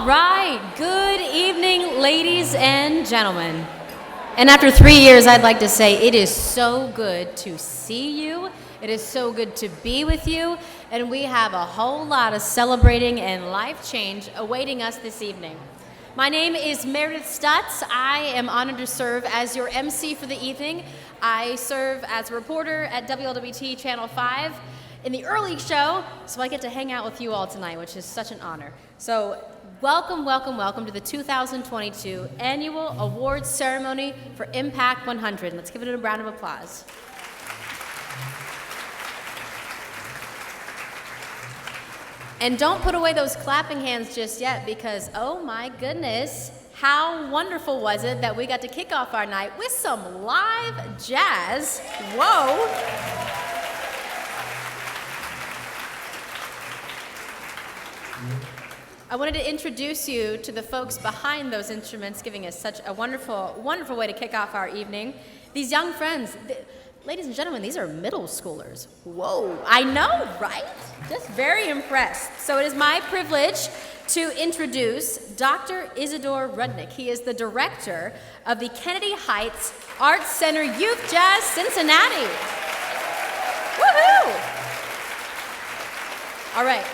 All right, good evening, ladies and gentlemen. And after 3 years, I'd like to say it is so good to see you. It is so good to be with you. And we have a whole lot of celebrating and life change awaiting us this evening. My name is Meredith Stutz. I am honored to serve as your MC for the evening. I serve as a reporter at WLWT Channel 5 in the early show, so I get to hang out with you all tonight, which is such an honor. So welcome, welcome, welcome to the 2022 Annual Awards Ceremony for Impact 100. Let's give it a round of applause. And don't put away those clapping hands just yet, because oh my goodness, how wonderful was it that we got to kick off our night with some live jazz. Whoa. I wanted to introduce you to the folks behind those instruments, giving us such a wonderful, wonderful way to kick off our evening. These young friends, ladies and gentlemen, these are middle schoolers. Whoa, I know, right? Just very impressed. So it is my privilege to introduce Dr. Isidore Rudnick. He is the director of the Kennedy Heights Arts Center Youth Jazz Cincinnati. Woohoo! All right.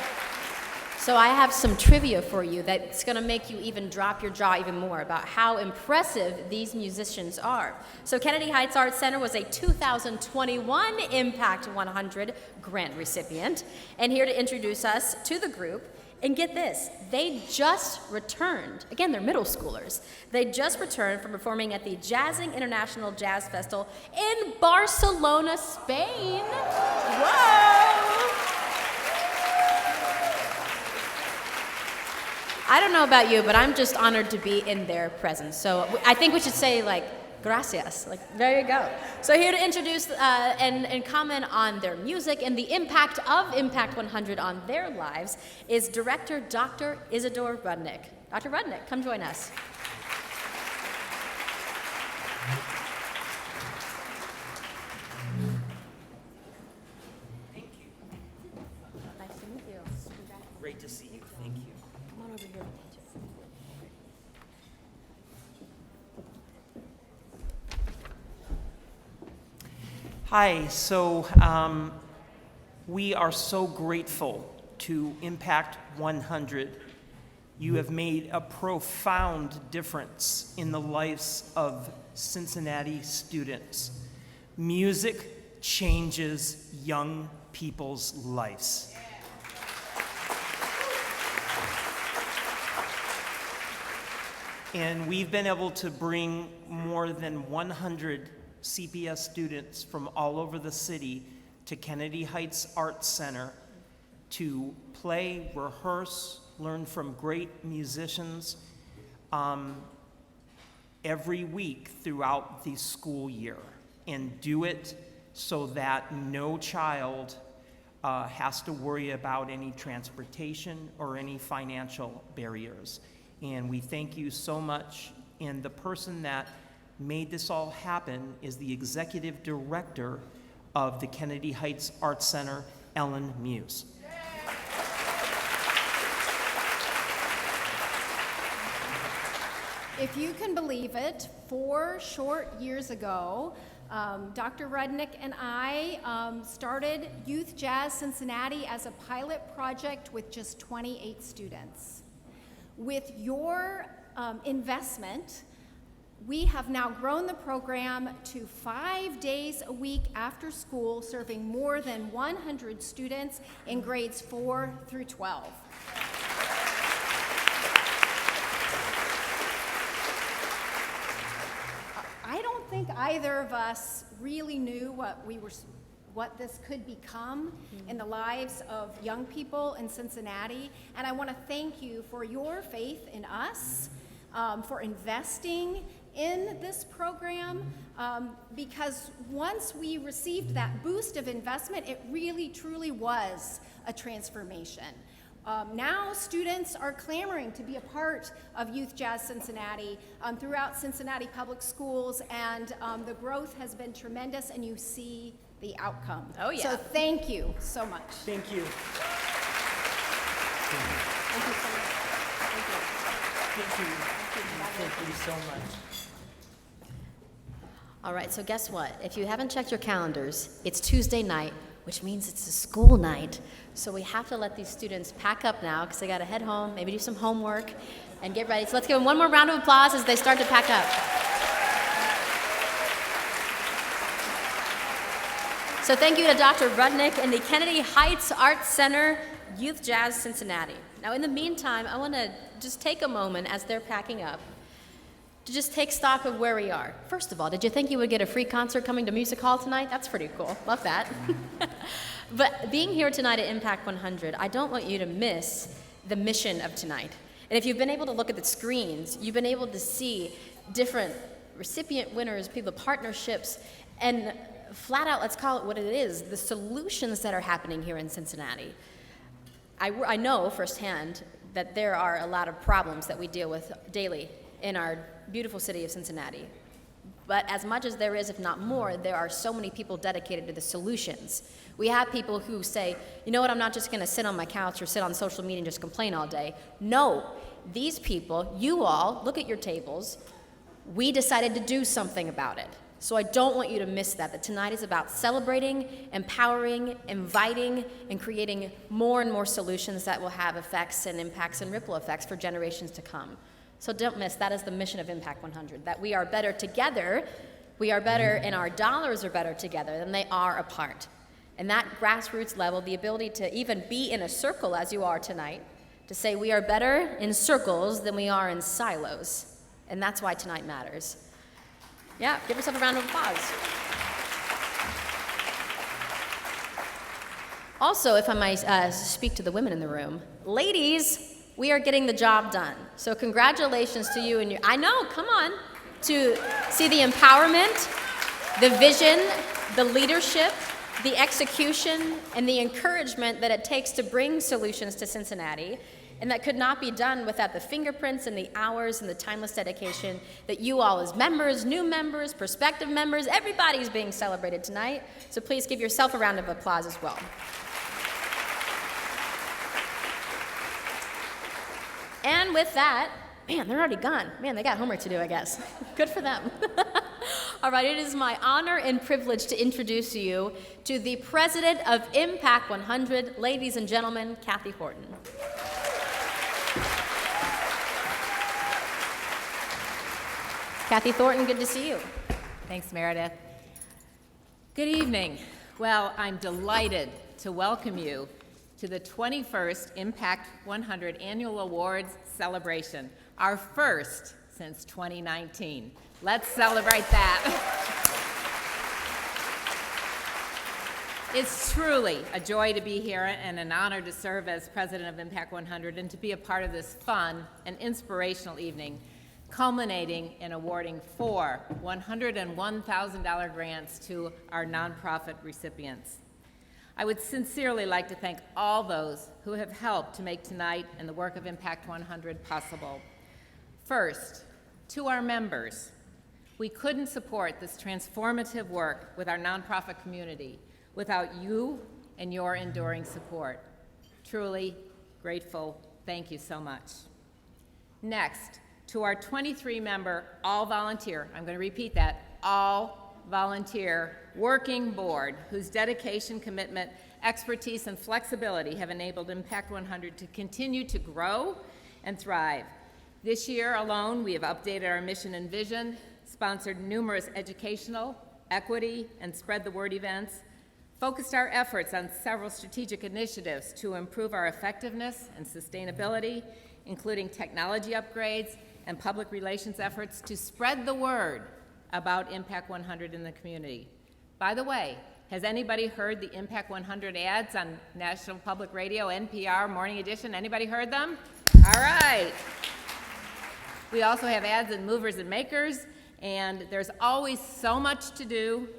So I have some trivia for you that's going to make you even drop your jaw even more about how impressive these musicians are. So Kennedy Heights Arts Center was a 2021 Impact 100 grant recipient. And here to introduce us to the group, and get this, they just returned. Again, they're middle schoolers. They just returned from performing at the Jazzing International Jazz Festival in Barcelona, Spain. Whoa! I don't know about you, but I'm just honored to be in their presence. So I think we should say, gracias. There you go. So here to introduce and comment on their music and the impact of Impact 100 on their lives is director Dr. Isidore Rudnick. Dr. Rudnick, come join us. Thank you. Nice to meet you. Great to see you. Thank you. Come on over here. Hi, so we are so grateful to Impact 100. You have made a profound difference in the lives of Cincinnati students. Music changes young people's lives. And we've been able to bring more than 100 CPS students from all over the city to Kennedy Heights Arts Center to play, rehearse, learn from great musicians every week throughout the school year, and do it so that no child has to worry about any transportation or any financial barriers. And we thank you so much. And the person that made this all happen is the executive director of the Kennedy Heights Arts Center, Ellen Muse. If you can believe it, 4 short years ago, Dr. Rudnick and I started Youth Jazz Cincinnati as a pilot project with just 28 students. With your investment, we have now grown the program to 5 days a week after school, serving more than 100 students in grades 4 through 12. I don't think either of us really knew what this could become in the lives of young people in Cincinnati, and I want to thank you for your faith in us, for investing in this program, because once we received that boost of investment, it really truly was a transformation. Now students are clamoring to be a part of Youth Jazz Cincinnati throughout Cincinnati public schools, and the growth has been tremendous, and you see the outcome. Oh yeah. So thank you so much. Thank you. Thank you so much. Thank you. Thank you so much. All right, so guess what? If you haven't checked your calendars, it's Tuesday night, which means it's a school night. So we have to let these students pack up now because they got to head home, maybe do some homework, and get ready. So let's give them one more round of applause as they start to pack up. So thank you to Dr. Rudnick and the Kennedy Heights Arts Center, Youth Jazz Cincinnati. Now in the meantime, I want to just take a moment as they're packing up to just take stock of where we are. First of all, did you think you would get a free concert coming to Music Hall tonight? That's pretty cool. Love that. But being here tonight at Impact 100, I don't want you to miss the mission of tonight. And if you've been able to look at the screens, you've been able to see different recipient winners, people, partnerships, and flat out, let's call it what it is, the solutions that are happening here in Cincinnati. I know firsthand that there are a lot of problems that we deal with daily in our beautiful city of Cincinnati. But as much as there is, if not more, there are so many people dedicated to the solutions. We have people who say, you know what, I'm not just going to sit on my couch or sit on social media and just complain all day. No, these people, you all, look at your tables. We decided to do something about it. So I don't want you to miss that tonight is about celebrating, empowering, inviting, and creating more and more solutions that will have effects and impacts and ripple effects for generations to come. So don't miss, that is the mission of Impact 100, that we are better together, we are better, and our dollars are better together than they are apart. And that grassroots level, the ability to even be in a circle as you are tonight, to say we are better in circles than we are in silos. And that's why tonight matters. Yeah, give yourself a round of applause. Also, if I might speak to the women in the room, ladies, we are getting the job done. So congratulations to you and your, I know, come on, to see the empowerment, the vision, the leadership, the execution, and the encouragement that it takes to bring solutions to Cincinnati. And that could not be done without the fingerprints and the hours and the timeless dedication that you all as members, new members, prospective members, everybody's being celebrated tonight. So please give yourself a round of applause as well. And with that, man, they're already gone. Man, they got homework to do, I guess. Good for them. All right, it is my honor and privilege to introduce you to the president of Impact 100, ladies and gentlemen, Kathy Thornton. Kathy Thornton, good to see you. Thanks, Meredith. Good evening. Well, I'm delighted to welcome you to the 21st Impact 100 Annual Awards celebration, our first since 2019. Let's celebrate that. It's truly a joy to be here and an honor to serve as president of Impact 100 and to be a part of this fun and inspirational evening, culminating in awarding 4 $101,000 grants to our nonprofit recipients. I would sincerely like to thank all those who have helped to make tonight and the work of Impact 100 possible. First, to our members, we couldn't support this transformative work with our nonprofit community without you and your enduring support. Truly grateful. Thank you so much. Next, to our 23-member all-volunteer, I'm going to repeat that, all-volunteer working board whose dedication, commitment, expertise, and flexibility have enabled Impact 100 to continue to grow and thrive. This year alone, we have updated our mission and vision, sponsored numerous educational, equity, and spread the word events, focused our efforts on several strategic initiatives to improve our effectiveness and sustainability, including technology upgrades and public relations efforts to spread the word about Impact 100 in the community. By the way, has anybody heard the Impact 100 ads on National Public Radio, NPR, Morning Edition? Anybody heard them? All right. We also have ads in Movers and Makers, and there's always so much to do,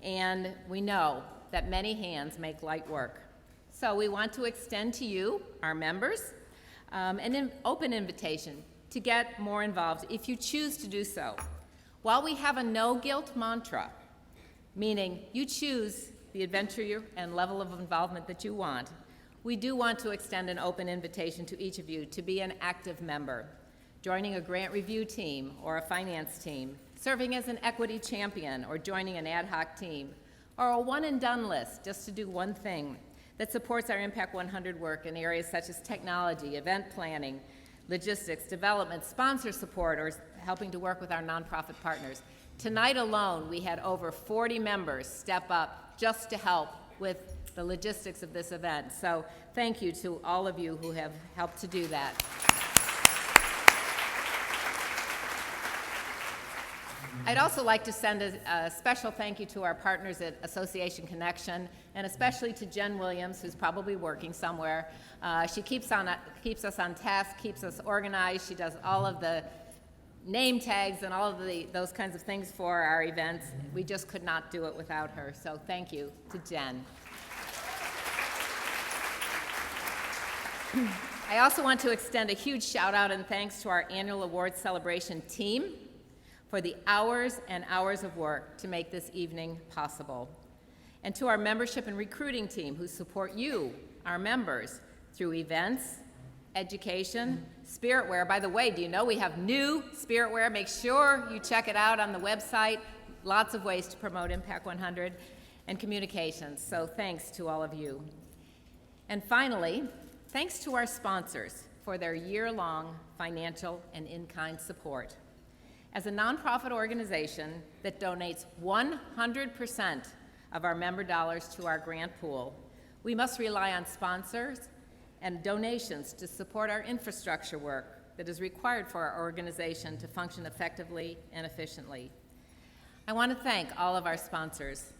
and we know that many hands make light work. So we want to extend to you, our members, an open invitation to get more involved if you choose to do so. While we have a no-guilt mantra, meaning you choose the adventure and level of involvement that you want, we do want to extend an open invitation to each of you to be an active member. joining a grant review team or a finance team, serving as an equity champion or joining an ad hoc team, or a one-and-done list, just to do one thing that supports our Impact 100 work in areas such as technology, event planning, logistics, development, sponsor support, or helping to work with our nonprofit partners. Tonight alone, we had over 40 members step up just to help with the logistics of this event. So thank you to all of you who have helped to do that. I'd also like to send a special thank you to our partners at Association Connection, and especially to Jen Williams, who's probably working somewhere. She keeps us on task, keeps us organized. She does all of the name tags and all of those kinds of things for our events. We just could not do it without her, so thank you to Jen. I also want to extend a huge shout out and thanks to our annual awards celebration team for the hours and hours of work to make this evening possible. And to our membership and recruiting team who support you, our members, through events, education, spirit wear. By the way, do you know we have new spirit wear? Make sure you check it out on the website. Lots of ways to promote Impact 100 and communications. So thanks to all of you. And finally, thanks to our sponsors for their year-long financial and in-kind support. As a nonprofit organization that donates 100% of our member dollars to our grant pool, we must rely on sponsors and donations to support our infrastructure work that is required for our organization to function effectively and efficiently. I want to thank all of our sponsors.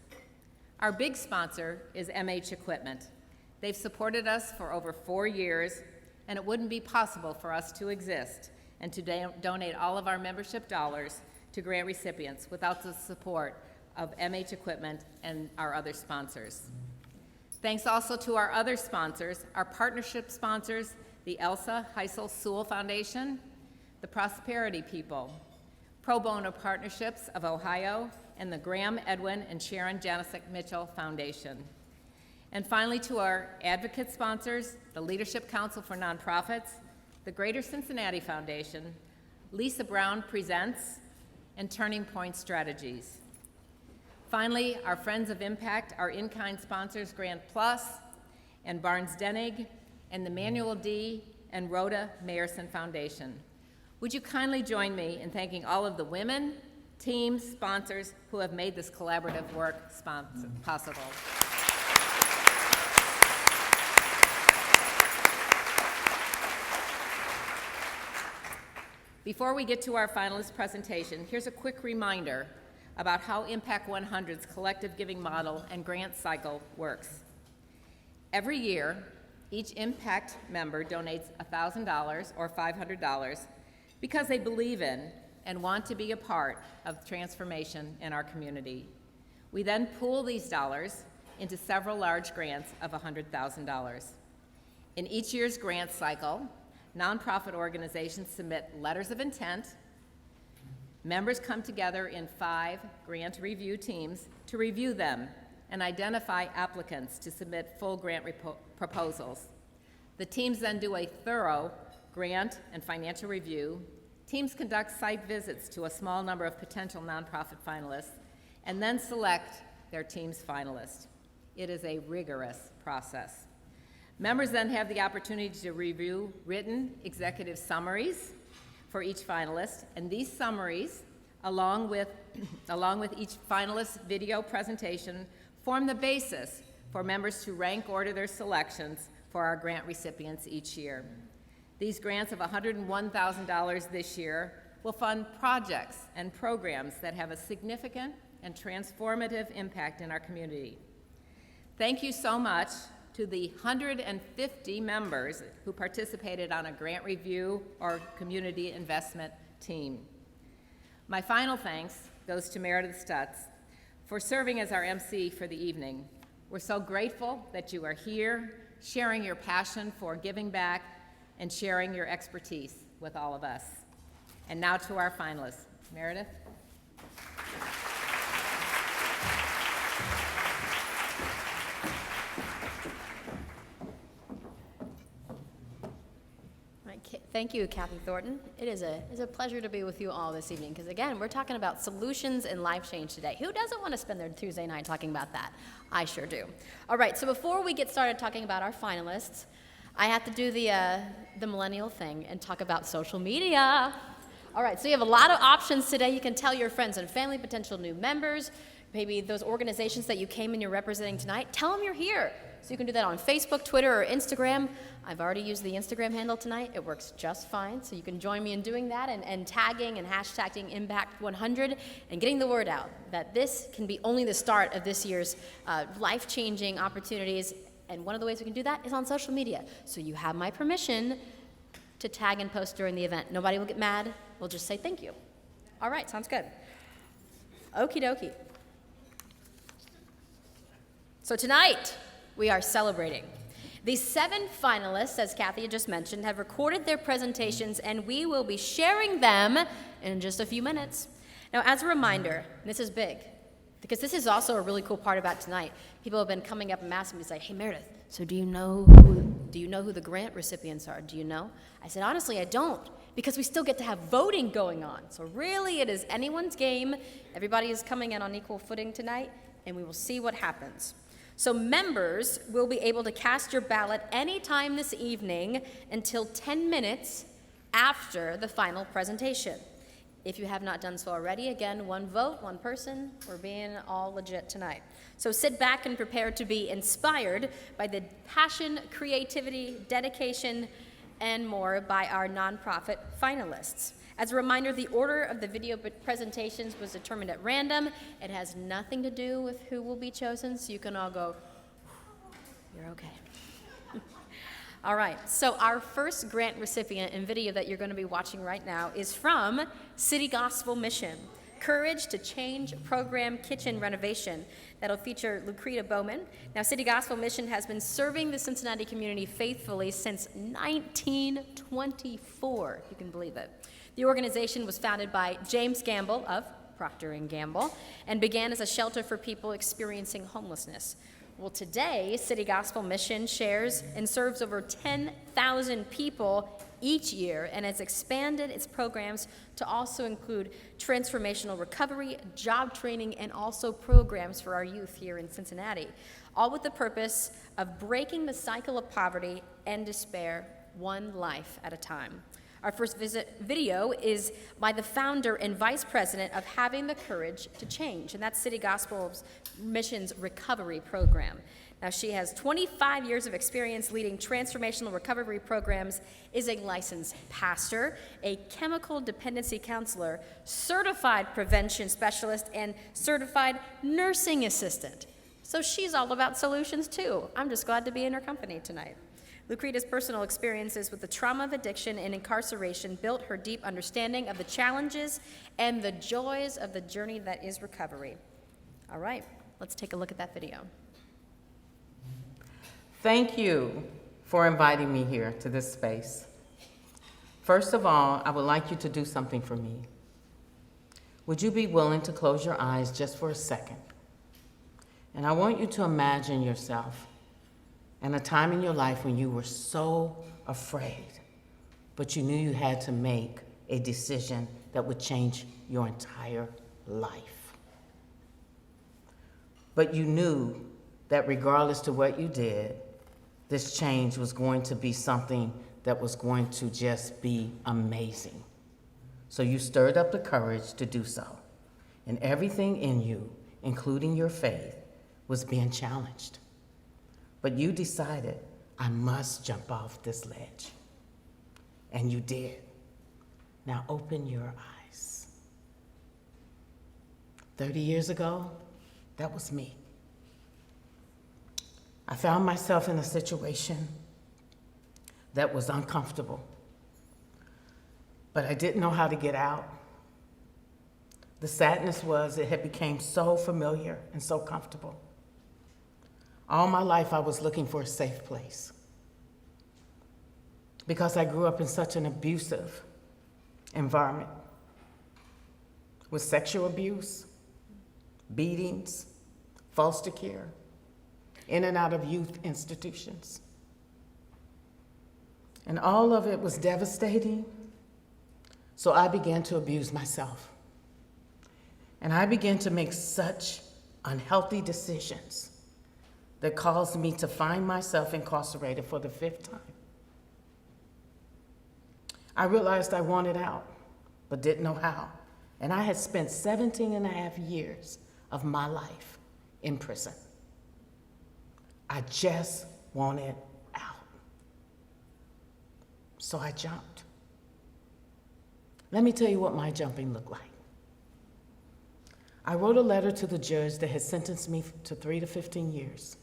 Our big sponsor is MH Equipment. They've supported us for over 4 years, and it wouldn't be possible for us to exist and to donate all of our membership dollars to grant recipients without the support of MH Equipment and our other sponsors. Thanks also to our other sponsors, our partnership sponsors, the Elsa Heisel Sewell Foundation, the Prosperity People, Pro Bono Partnerships of Ohio, and the Graham Edwin and Sharon Janicek Mitchell Foundation. And finally, to our advocate sponsors, the Leadership Council for Nonprofits, the Greater Cincinnati Foundation, Lisa Brown Presents, and Turning Point Strategies. Finally, our Friends of Impact, our in-kind sponsors, Grant Plus and Barnes Denig, and the Manuel D. and Rhoda Mayerson Foundation. Would you kindly join me in thanking all of the women, teams, sponsors who have made this collaborative work possible. Before we get to our finalist presentation, here's a quick reminder about how Impact 100's collective giving model and grant cycle works. Every year, each Impact member donates $1,000 or $500 because they believe in and want to be a part of transformation in our community. We then pool these dollars into several large grants of $100,000. In each year's grant cycle, nonprofit organizations submit letters of intent. Members come together in 5 grant review teams to review them and identify applicants to submit full grant proposals. The teams then do a thorough grant and financial review. Teams conduct site visits to a small number of potential nonprofit finalists and then select their team's finalists. It is a rigorous process. Members then have the opportunity to review written executive summaries for each finalist, and these summaries, along with each finalist's video presentation, form the basis for members to rank order their selections for our grant recipients each year. These grants of $101,000 this year will fund projects and programs that have a significant and transformative impact in our community. Thank you so much to the 150 members who participated on a grant review or community investment team. My final thanks goes to Meredith Stutz for serving as our MC for the evening. We're so grateful that you are here, sharing your passion for giving back and sharing your expertise with all of us. And now to our finalists. Meredith? Thank you, Kathy Thornton. It's a pleasure to be with you all this evening, because again, we're talking about solutions and life change today. Who doesn't want to spend their Tuesday night talking about that? I sure do. All right, so before we get started talking about our finalists, I have to do the millennial thing and talk about social media. All right, so you have a lot of options today. You can tell your friends and family, potential new members, maybe those organizations that you came and you're representing tonight, tell them you're here. So you can do that on Facebook, Twitter, or Instagram. I've already used the Instagram handle tonight. It works just fine. So you can join me in doing that and tagging and hashtagging Impact 100 and getting the word out that this can be only the start of this year's life-changing opportunities. And one of the ways we can do that is on social media. So you have my permission to tag and post during the event. Nobody will get mad. We'll just say thank you. All right, sounds good. Okie dokie. So tonight, we are celebrating. These 7 finalists, as Kathy had just mentioned, have recorded their presentations, and we will be sharing them in just a few minutes. Now, as a reminder, this is big, because this is also a really cool part about tonight. People have been coming up and asking me, say, hey, Meredith, so do you know who the grant recipients are? Do you know? I said, honestly, I don't, because we still get to have voting going on. So really, it is anyone's game. Everybody is coming in on equal footing tonight, and we will see what happens. So members will be able to cast your ballot anytime this evening until 10 minutes after the final presentation. If you have not done so already, again, 1 vote, 1 person. We're being all legit tonight. So sit back and prepare to be inspired by the passion, creativity, dedication, and more by our nonprofit finalists. As a reminder, the order of the video presentations was determined at random. It has nothing to do with who will be chosen, so you can all go, you're okay. All right, so our first grant recipient and video that you're going to be watching right now is from City Gospel Mission, Courage to Change Program Kitchen Renovation. That'll feature Lucreta Bowman. Now, City Gospel Mission has been serving the Cincinnati community faithfully since 1924, if you can believe it. The organization was founded by James Gamble of Procter & Gamble and began as a shelter for people experiencing homelessness. Well, today, City Gospel Mission shares and serves over 10,000 people each year and has expanded its programs to also include transformational recovery, job training, and also programs for our youth here in Cincinnati, all with the purpose of breaking the cycle of poverty and despair one life at a time. Our first video is by the founder and vice president of Having the Courage to Change, and that's City Gospel Mission's recovery program. Now, she has 25 years of experience leading transformational recovery programs, is a licensed pastor, a chemical dependency counselor, certified prevention specialist, and certified nursing assistant. So she's all about solutions, too. I'm just glad to be in her company tonight. Lucreta's personal experiences with the trauma of addiction and incarceration built her deep understanding of the challenges and the joys of the journey that is recovery. All right, let's take a look at that video. Thank you for inviting me here to this space. First of all, I would like you to do something for me. Would you be willing to close your eyes just for a second? And I want you to imagine yourself in a time in your life when you were so afraid, but you knew you had to make a decision that would change your entire life. But you knew that regardless to what you did, this change was going to be something that was going to just be amazing. So you stirred up the courage to do so. And everything in you, including your faith, was being challenged. But you decided, I must jump off this ledge. And you did. Now open your eyes. 30 years ago, that was me. I found myself in a situation that was uncomfortable, but I didn't know how to get out. The sadness was it had become so familiar and so comfortable. All my life, I was looking for a safe place because I grew up in such an abusive environment with sexual abuse, beatings, foster care, in and out of youth institutions. And all of it was devastating, so I began to abuse myself. And I began to make such unhealthy decisions that caused me to find myself incarcerated for the 5th time. I realized I wanted out, but didn't know how. And I had spent 17 and a half years of my life in prison. I just wanted out. So I jumped. Let me tell you what my jumping looked like. I wrote a letter to the judge that had sentenced me to 3 to 15 years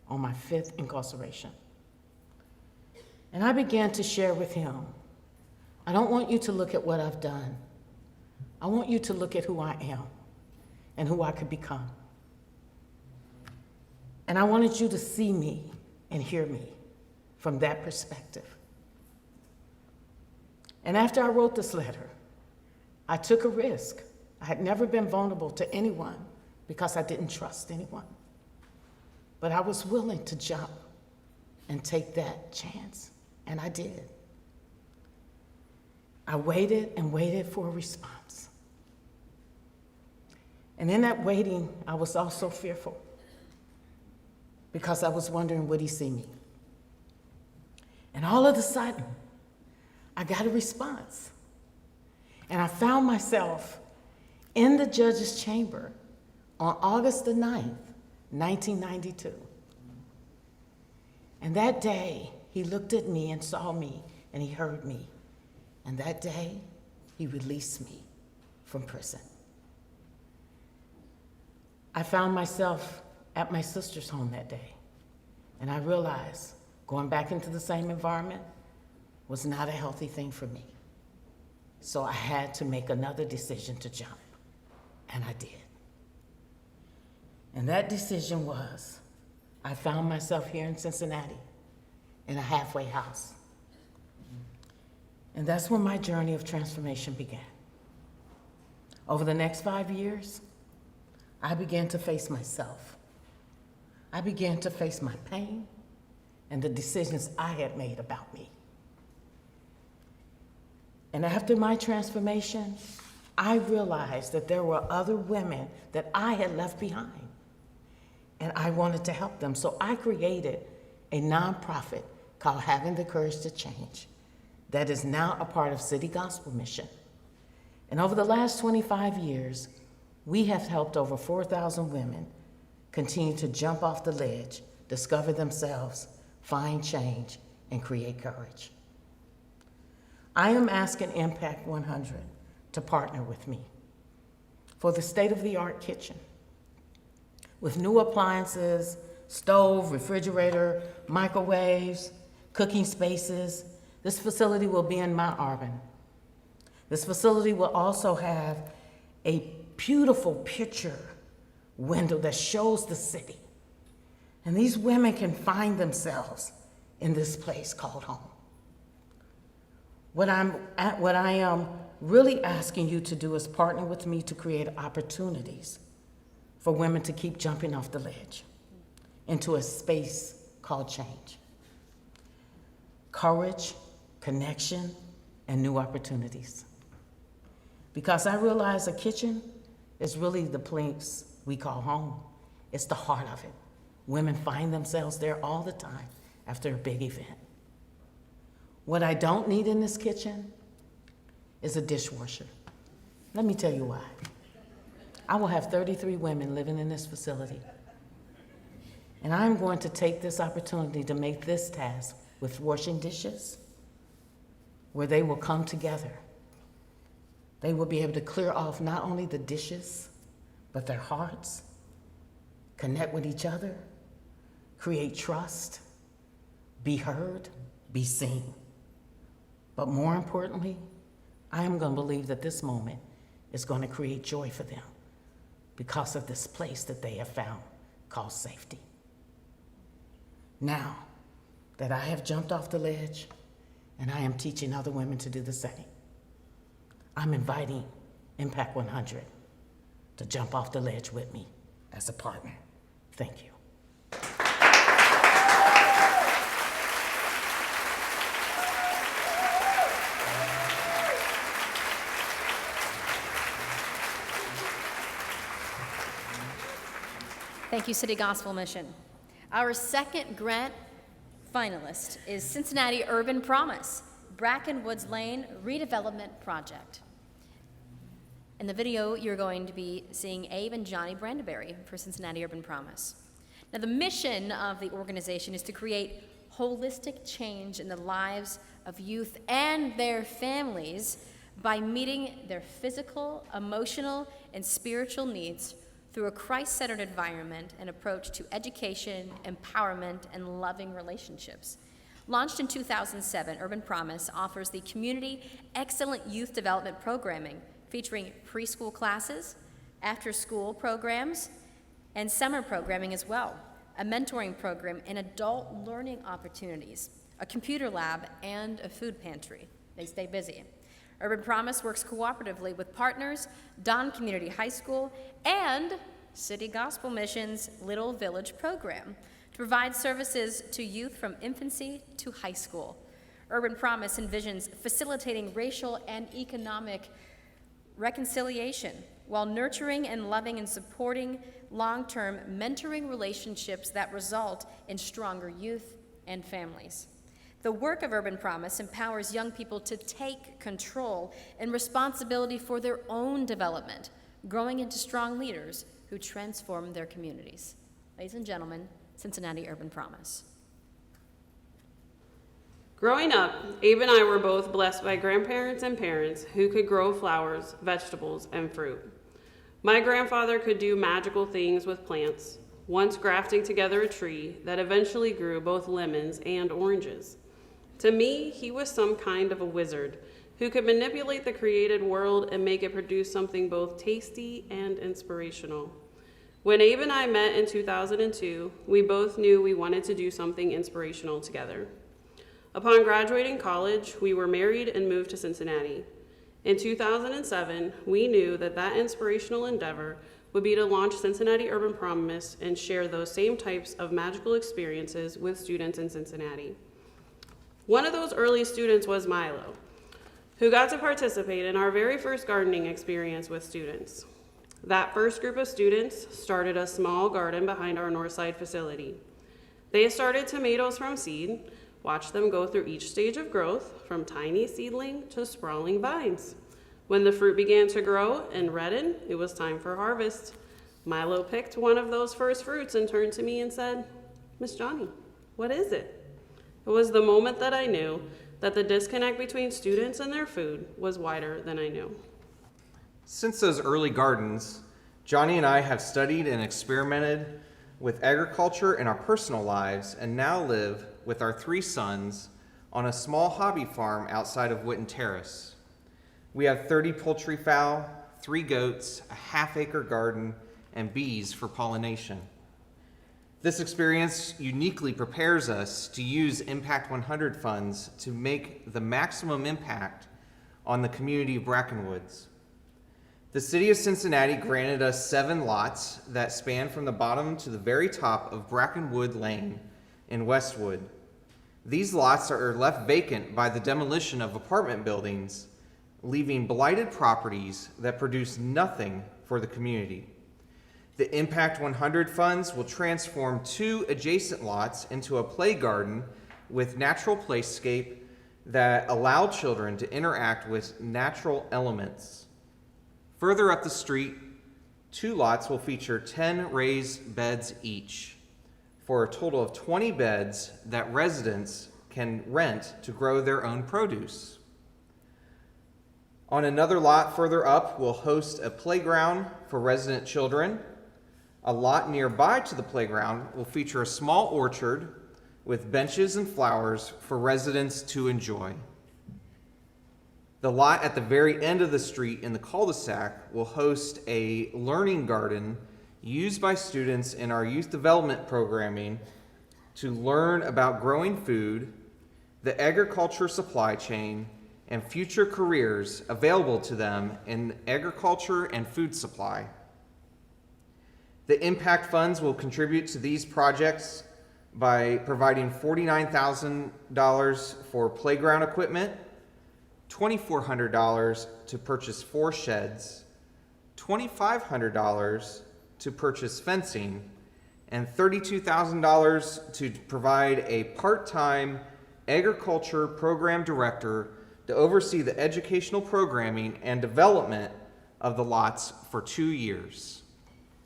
on my 5th incarceration. And I began to share with him, I don't want you to look at what I've done. I want you to look at who I am and who I could become. And I wanted you to see me and hear me from that perspective. And after I wrote this letter, I took a risk. I had never been vulnerable to anyone because I didn't trust anyone. But I was willing to jump and take that chance, and I did. I waited and waited for a response. And in that waiting, I was also fearful because I was wondering, would he see me? And all of a sudden, I got a response. And I found myself in the judge's chamber on August the 9th, 1992. And that day, he looked at me and saw me, and he heard me. And that day, he released me from prison. I found myself at my sister's home that day, and I realized going back into the same environment was not a healthy thing for me. So I had to make another decision to jump, and I did. And that decision was, I found myself here in Cincinnati in a halfway house. And that's when my journey of transformation began. Over the next 5 years, I began to face myself. I began to face my pain and the decisions I had made about me. And after my transformation, I realized that there were other women that I had left behind, and I wanted to help them. So I created a nonprofit called Having the Courage to Change that is now a part of City Gospel Mission. And over the last 25 years, we have helped over 4,000 women continue to jump off the ledge, discover themselves, find change, and create courage. I am asking Impact 100 to partner with me for the state-of-the-art kitchen with new appliances, stove, refrigerator, microwaves, cooking spaces. This facility will be in Mount Auburn. This facility will also have a beautiful picture window that shows the city. And these women can find themselves in this place called home. What I am really asking you to do is partner with me to create opportunities for women to keep jumping off the ledge into a space called change. Courage, connection, and new opportunities. Because I realize a kitchen is really the place we call home. It's the heart of it. Women find themselves there all the time after a big event. What I don't need in this kitchen is a dishwasher. Let me tell you why. I will have 33 women living in this facility. And I'm going to take this opportunity to make this task with washing dishes, where they will come together. They will be able to clear off not only the dishes, but their hearts, connect with each other, create trust, be heard, be seen. But more importantly, I am going to believe that this moment is going to create joy for them because of this place that they have found called safety. Now that I have jumped off the ledge and I am teaching other women to do the same, I'm inviting Impact 100 to jump off the ledge with me as a partner. Thank you. Thank you, City Gospel Mission. Our second grant finalist is Cincinnati Urban Promise, Bracken Woods Lane Redevelopment Project. In the video, you're going to be seeing Abe and Johnny Brandeberry for Cincinnati Urban Promise. Now, the mission of the organization is to create holistic change in the lives of youth and their families by meeting their physical, emotional, and spiritual needs through a Christ-centered environment and approach to education, empowerment, and loving relationships. Launched in 2007, Urban Promise offers the community excellent youth development programming featuring preschool classes, after-school programs, and summer programming as well, a mentoring program, and adult learning opportunities, a computer lab, and a food pantry. They stay busy. Urban Promise works cooperatively with partners, Don Community High School, and City Gospel Mission's Little Village program to provide services to youth from infancy to high school. Urban Promise envisions facilitating racial and economic reconciliation while nurturing and loving and supporting long-term mentoring relationships that result in stronger youth and families. The work of Urban Promise empowers young people to take control and responsibility for their own development, growing into strong leaders who transform their communities. Ladies and gentlemen, Cincinnati Urban Promise. Growing up, Abe and I were both blessed by grandparents and parents who could grow flowers, vegetables, and fruit. My grandfather could do magical things with plants, once grafting together a tree that eventually grew both lemons and oranges. To me, he was some kind of a wizard who could manipulate the created world and make it produce something both tasty and inspirational. When Abe and I met in 2002, we both knew we wanted to do something inspirational together. Upon graduating college, we were married and moved to Cincinnati. In 2007, we knew that that inspirational endeavor would be to launch Cincinnati Urban Promise and share those same types of magical experiences with students in Cincinnati. One of those early students was Milo, who got to participate in our very first gardening experience with students. That first group of students started a small garden behind our Northside facility. They started tomatoes from seed, watched them go through each stage of growth, from tiny seedling to sprawling vines. When the fruit began to grow and redden, it was time for harvest. Milo picked one of those first fruits and turned to me and said, "Miss Johnny, what is it?" It was the moment that I knew that the disconnect between students and their food was wider than I knew. Since those early gardens, Johnny and I have studied and experimented with agriculture in our personal lives and now live with our 3 sons on a small hobby farm outside of Witten Terrace. We have 30 poultry fowl, 3 goats, a half-acre garden, and bees for pollination. This experience uniquely prepares us to use Impact 100 funds to make the maximum impact on the community of Brackenwoods. The city of Cincinnati granted us 7 lots that span from the bottom to the very top of Brackenwood Lane in Westwood. These lots are left vacant by the demolition of apartment buildings, leaving blighted properties that produce nothing for the community. The Impact 100 funds will transform 2 adjacent lots into a play garden with natural playscape that allow children to interact with natural elements. Further up the street, 2 lots will feature 10 raised beds each, for a total of 20 beds that residents can rent to grow their own produce. On another lot further up, we'll host a playground for resident children. A lot nearby to the playground will feature a small orchard with benches and flowers for residents to enjoy. The lot at the very end of the street in the cul-de-sac will host a learning garden used by students in our youth development programming to learn about growing food, the agriculture supply chain, and future careers available to them in agriculture and food supply. The impact funds will contribute to these projects by providing $49,000 for playground equipment, $2,400 to purchase 4 sheds, $2,500 to purchase fencing, and $32,000 to provide a part-time agriculture program director to oversee the educational programming and development of the lots for 2 years.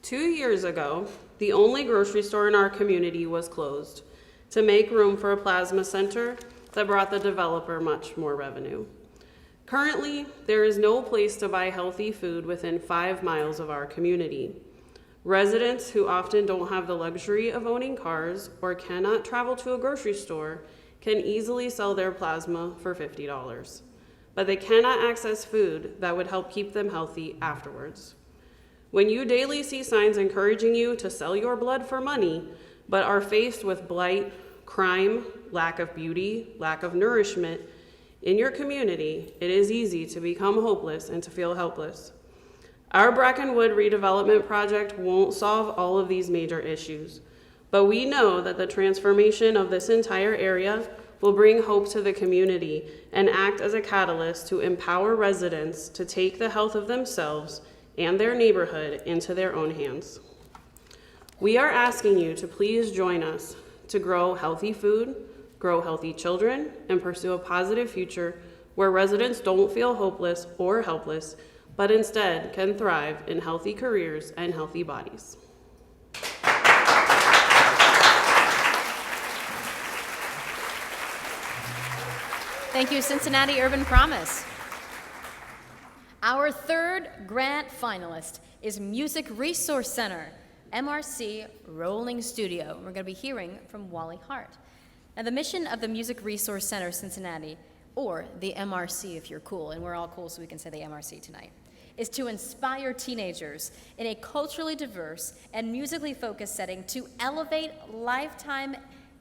2 years ago, the only grocery store in our community was closed to make room for a plasma center that brought the developer much more revenue. Currently, there is no place to buy healthy food within 5 miles of our community. Residents who often don't have the luxury of owning cars or cannot travel to a grocery store can easily sell their plasma for $50, but they cannot access food that would help keep them healthy afterwards. When you daily see signs encouraging you to sell your blood for money, but are faced with blight, crime, lack of beauty, lack of nourishment in your community, it is easy to become hopeless and to feel helpless. Our Brackenwood redevelopment project won't solve all of these major issues, but we know that the transformation of this entire area will bring hope to the community and act as a catalyst to empower residents to take the health of themselves and their neighborhood into their own hands. We are asking you to please join us to grow healthy food, grow healthy children, and pursue a positive future where residents don't feel hopeless or helpless, but instead can thrive in healthy careers and healthy bodies. Thank you, Cincinnati Urban Promise. Our third grant finalist is Music Resource Center, MRC Rolling Studio. We're going to be hearing from Wally Hart. Now, the mission of the Music Resource Center Cincinnati, or the MRC if you're cool, and we're all cool so we can say the MRC tonight, is to inspire teenagers in a culturally diverse and musically focused setting to elevate lifetime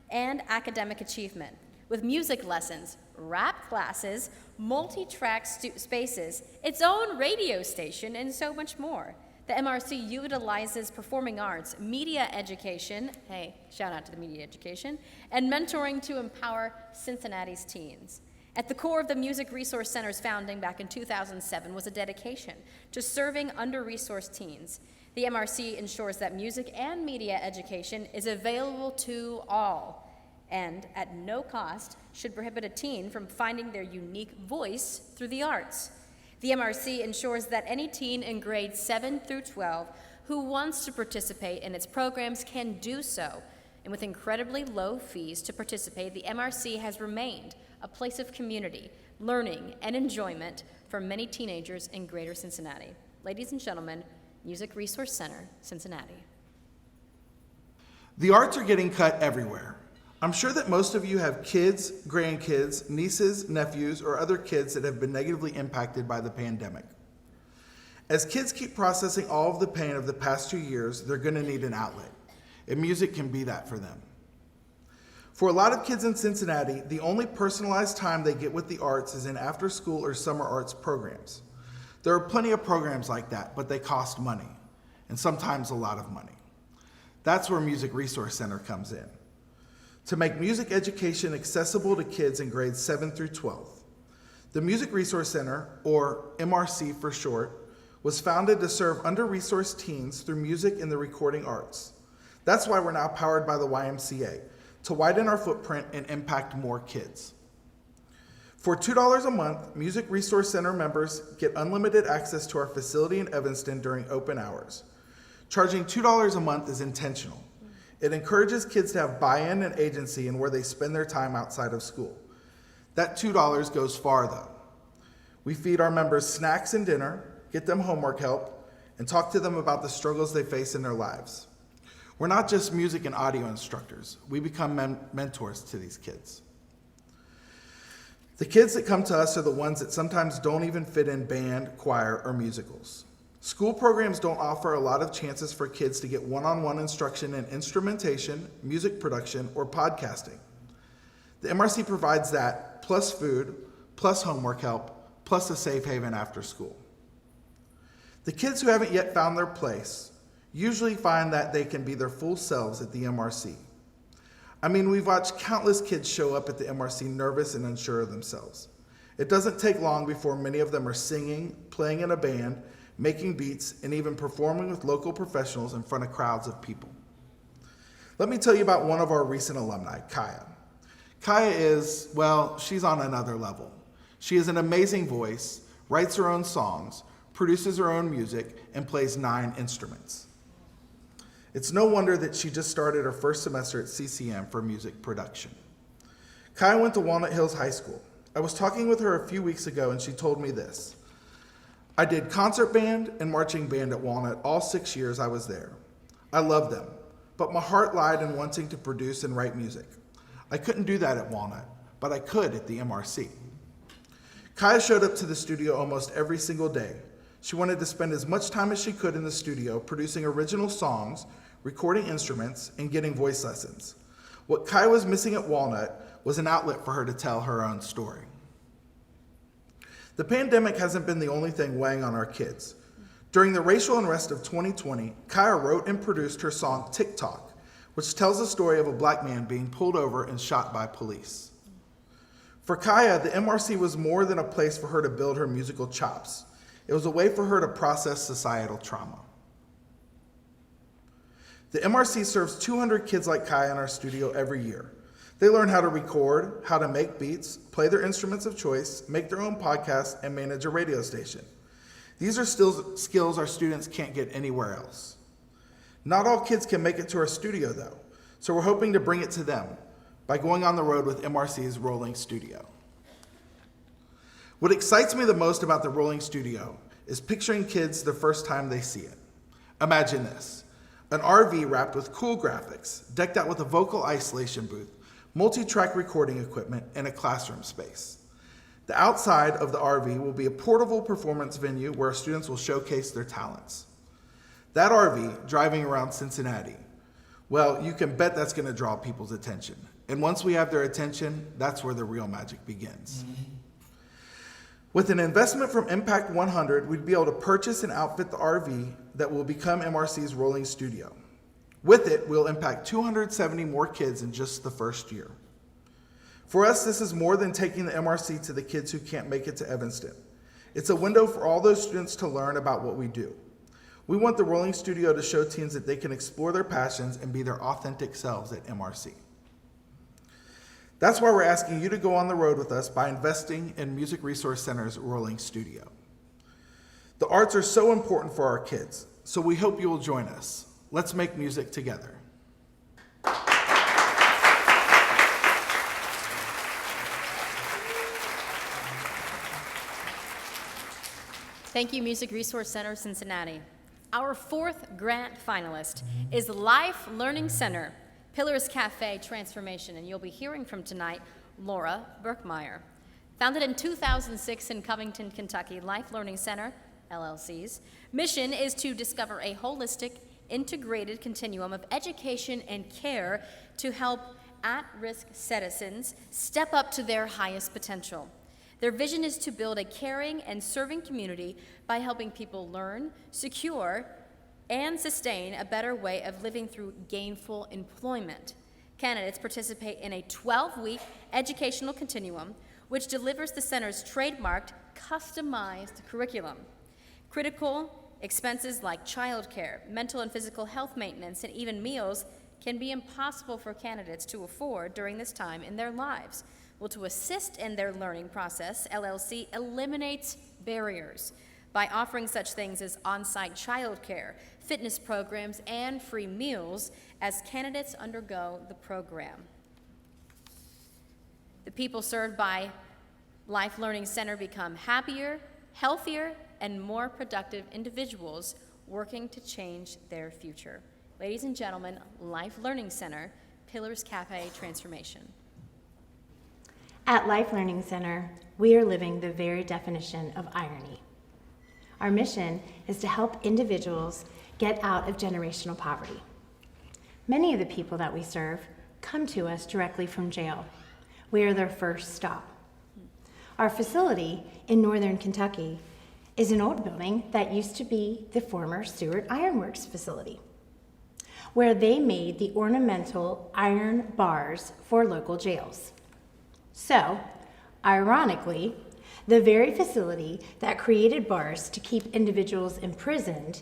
and academic achievement with music lessons, rap classes, multi-track spaces, its own radio station, and so much more. The MRC utilizes performing arts, media education, hey, shout out to the media education, and mentoring to empower Cincinnati's teens. At the core of the Music Resource Center's founding back in 2007 was a dedication to serving under-resourced teens. The MRC ensures that music and media education is available to all, and at no cost should prohibit a teen from finding their unique voice through the arts. The MRC ensures that any teen in grades 7 through 12 who wants to participate in its programs can do so. And with incredibly low fees to participate, the MRC has remained a place of community, learning, and enjoyment for many teenagers in greater Cincinnati. Ladies and gentlemen, Music Resource Center, Cincinnati. The arts are getting cut everywhere. I'm sure that most of you have kids, grandkids, nieces, nephews, or other kids that have been negatively impacted by the pandemic. As kids keep processing all of the pain of the past 2 years, they're going to need an outlet, and music can be that for them. For a lot of kids in Cincinnati, the only personalized time they get with the arts is in after-school or summer arts programs. There are plenty of programs like that, but they cost money, and sometimes a lot of money. That's where Music Resource Center comes in, to make music education accessible to kids in grades 7 through 12. The Music Resource Center, or MRC for short, was founded to serve under-resourced teens through music and the recording arts. That's why we're now powered by the YMCA, to widen our footprint and impact more kids. For $2 a month, Music Resource Center members get unlimited access to our facility in Evanston during open hours. Charging $2 a month is intentional. It encourages kids to have buy-in and agency in where they spend their time outside of school. That $2 goes far, though. We feed our members snacks and dinner, get them homework help, and talk to them about the struggles they face in their lives. We're not just music and audio instructors. We become mentors to these kids. The kids that come to us are the ones that sometimes don't even fit in band, choir, or musicals. School programs don't offer a lot of chances for kids to get one-on-one instruction in instrumentation, music production, or podcasting. The MRC provides that, plus food, plus homework help, plus a safe haven after school. The kids who haven't yet found their place usually find that they can be their full selves at the MRC. I mean, we've watched countless kids show up at the MRC nervous and unsure of themselves. It doesn't take long before many of them are singing, playing in a band, making beats, and even performing with local professionals in front of crowds of people. Let me tell you about one of our recent alumni, Kaya. Kaya is, well, she's on another level. She has an amazing voice, writes her own songs, produces her own music, and plays 9 instruments. It's no wonder that she just started her first semester at CCM for music production. Kaya went to Walnut Hills High School. I was talking with her a few weeks ago and she told me this. I did concert band and marching band at Walnut all 6 years I was there. I loved them, but my heart lied in wanting to produce and write music. I couldn't do that at Walnut, but I could at the MRC. Kaya showed up to the studio almost every single day. She wanted to spend as much time as she could in the studio producing original songs, recording instruments, and getting voice lessons. What Kaya was missing at Walnut was an outlet for her to tell her own story. The pandemic hasn't been the only thing weighing on our kids. During the racial unrest of 2020, Kaya wrote and produced her song TikTok, which tells the story of a black man being pulled over and shot by police. For Kaya, the MRC was more than a place for her to build her musical chops. It was a way for her to process societal trauma. The MRC serves 200 kids like Kaya in our studio every year. They learn how to record, how to make beats, play their instruments of choice, make their own podcast, and manage a radio station. These are still skills our students can't get anywhere else. Not all kids can make it to our studio though, so we're hoping to bring it to them by going on the road with MRC's Rolling Studio. What excites me the most about the Rolling Studio is picturing kids the first time they see it. Imagine this, an RV wrapped with cool graphics, decked out with a vocal isolation booth, multi-track recording equipment, and a classroom space. The outside of the RV will be a portable performance venue where our students will showcase their talents. That RV driving around Cincinnati, well, you can bet that's going to draw people's attention. And once we have their attention, that's where the real magic begins. With an investment from Impact 100, we'd be able to purchase and outfit the RV that will become MRC's Rolling Studio. With it, we'll impact 270 more kids in just the first year. For us, this is more than taking the MRC to the kids who can't make it to Evanston. It's a window for all those students to learn about what we do. We want the Rolling Studio to show teens that they can explore their passions and be their authentic selves at MRC. That's why we're asking you to go on the road with us by investing in Music Resource Center's Rolling Studio. The arts are so important for our kids, so we hope you will join us. Let's make music together. Thank you, Music Resource Center, Cincinnati. Our 4th grant finalist is Life Learning Center, Pillars Cafe Transformation, and you'll be hearing from tonight Laura Berkmeyer. Founded in 2006 in Covington, Kentucky, Life Learning Center, LLC's mission is to discover a holistic, integrated continuum of education and care to help at-risk citizens step up to their highest potential. Their vision is to build a caring and serving community by helping people learn, secure, and sustain a better way of living through gainful employment. Candidates participate in a 12-week educational continuum, which delivers the center's trademarked, customized curriculum. Critical expenses like childcare, mental and physical health maintenance, and even meals can be impossible for candidates to afford during this time in their lives. Well, to assist in their learning process, LLC eliminates barriers by offering such things as on-site childcare, fitness programs, and free meals as candidates undergo the program. The people served by Life Learning Center become happier, healthier, and more productive individuals working to change their future. Ladies and gentlemen, Life Learning Center, Pillars Cafe Transformation. At Life Learning Center, we are living the very definition of irony. Our mission is to help individuals get out of generational poverty. Many of the people that we serve come to us directly from jail. We are their first stop. Our facility in northern Kentucky is an old building that used to be the former Seward Ironworks facility, where they made the ornamental iron bars for local jails. So, ironically, the very facility that created bars to keep individuals imprisoned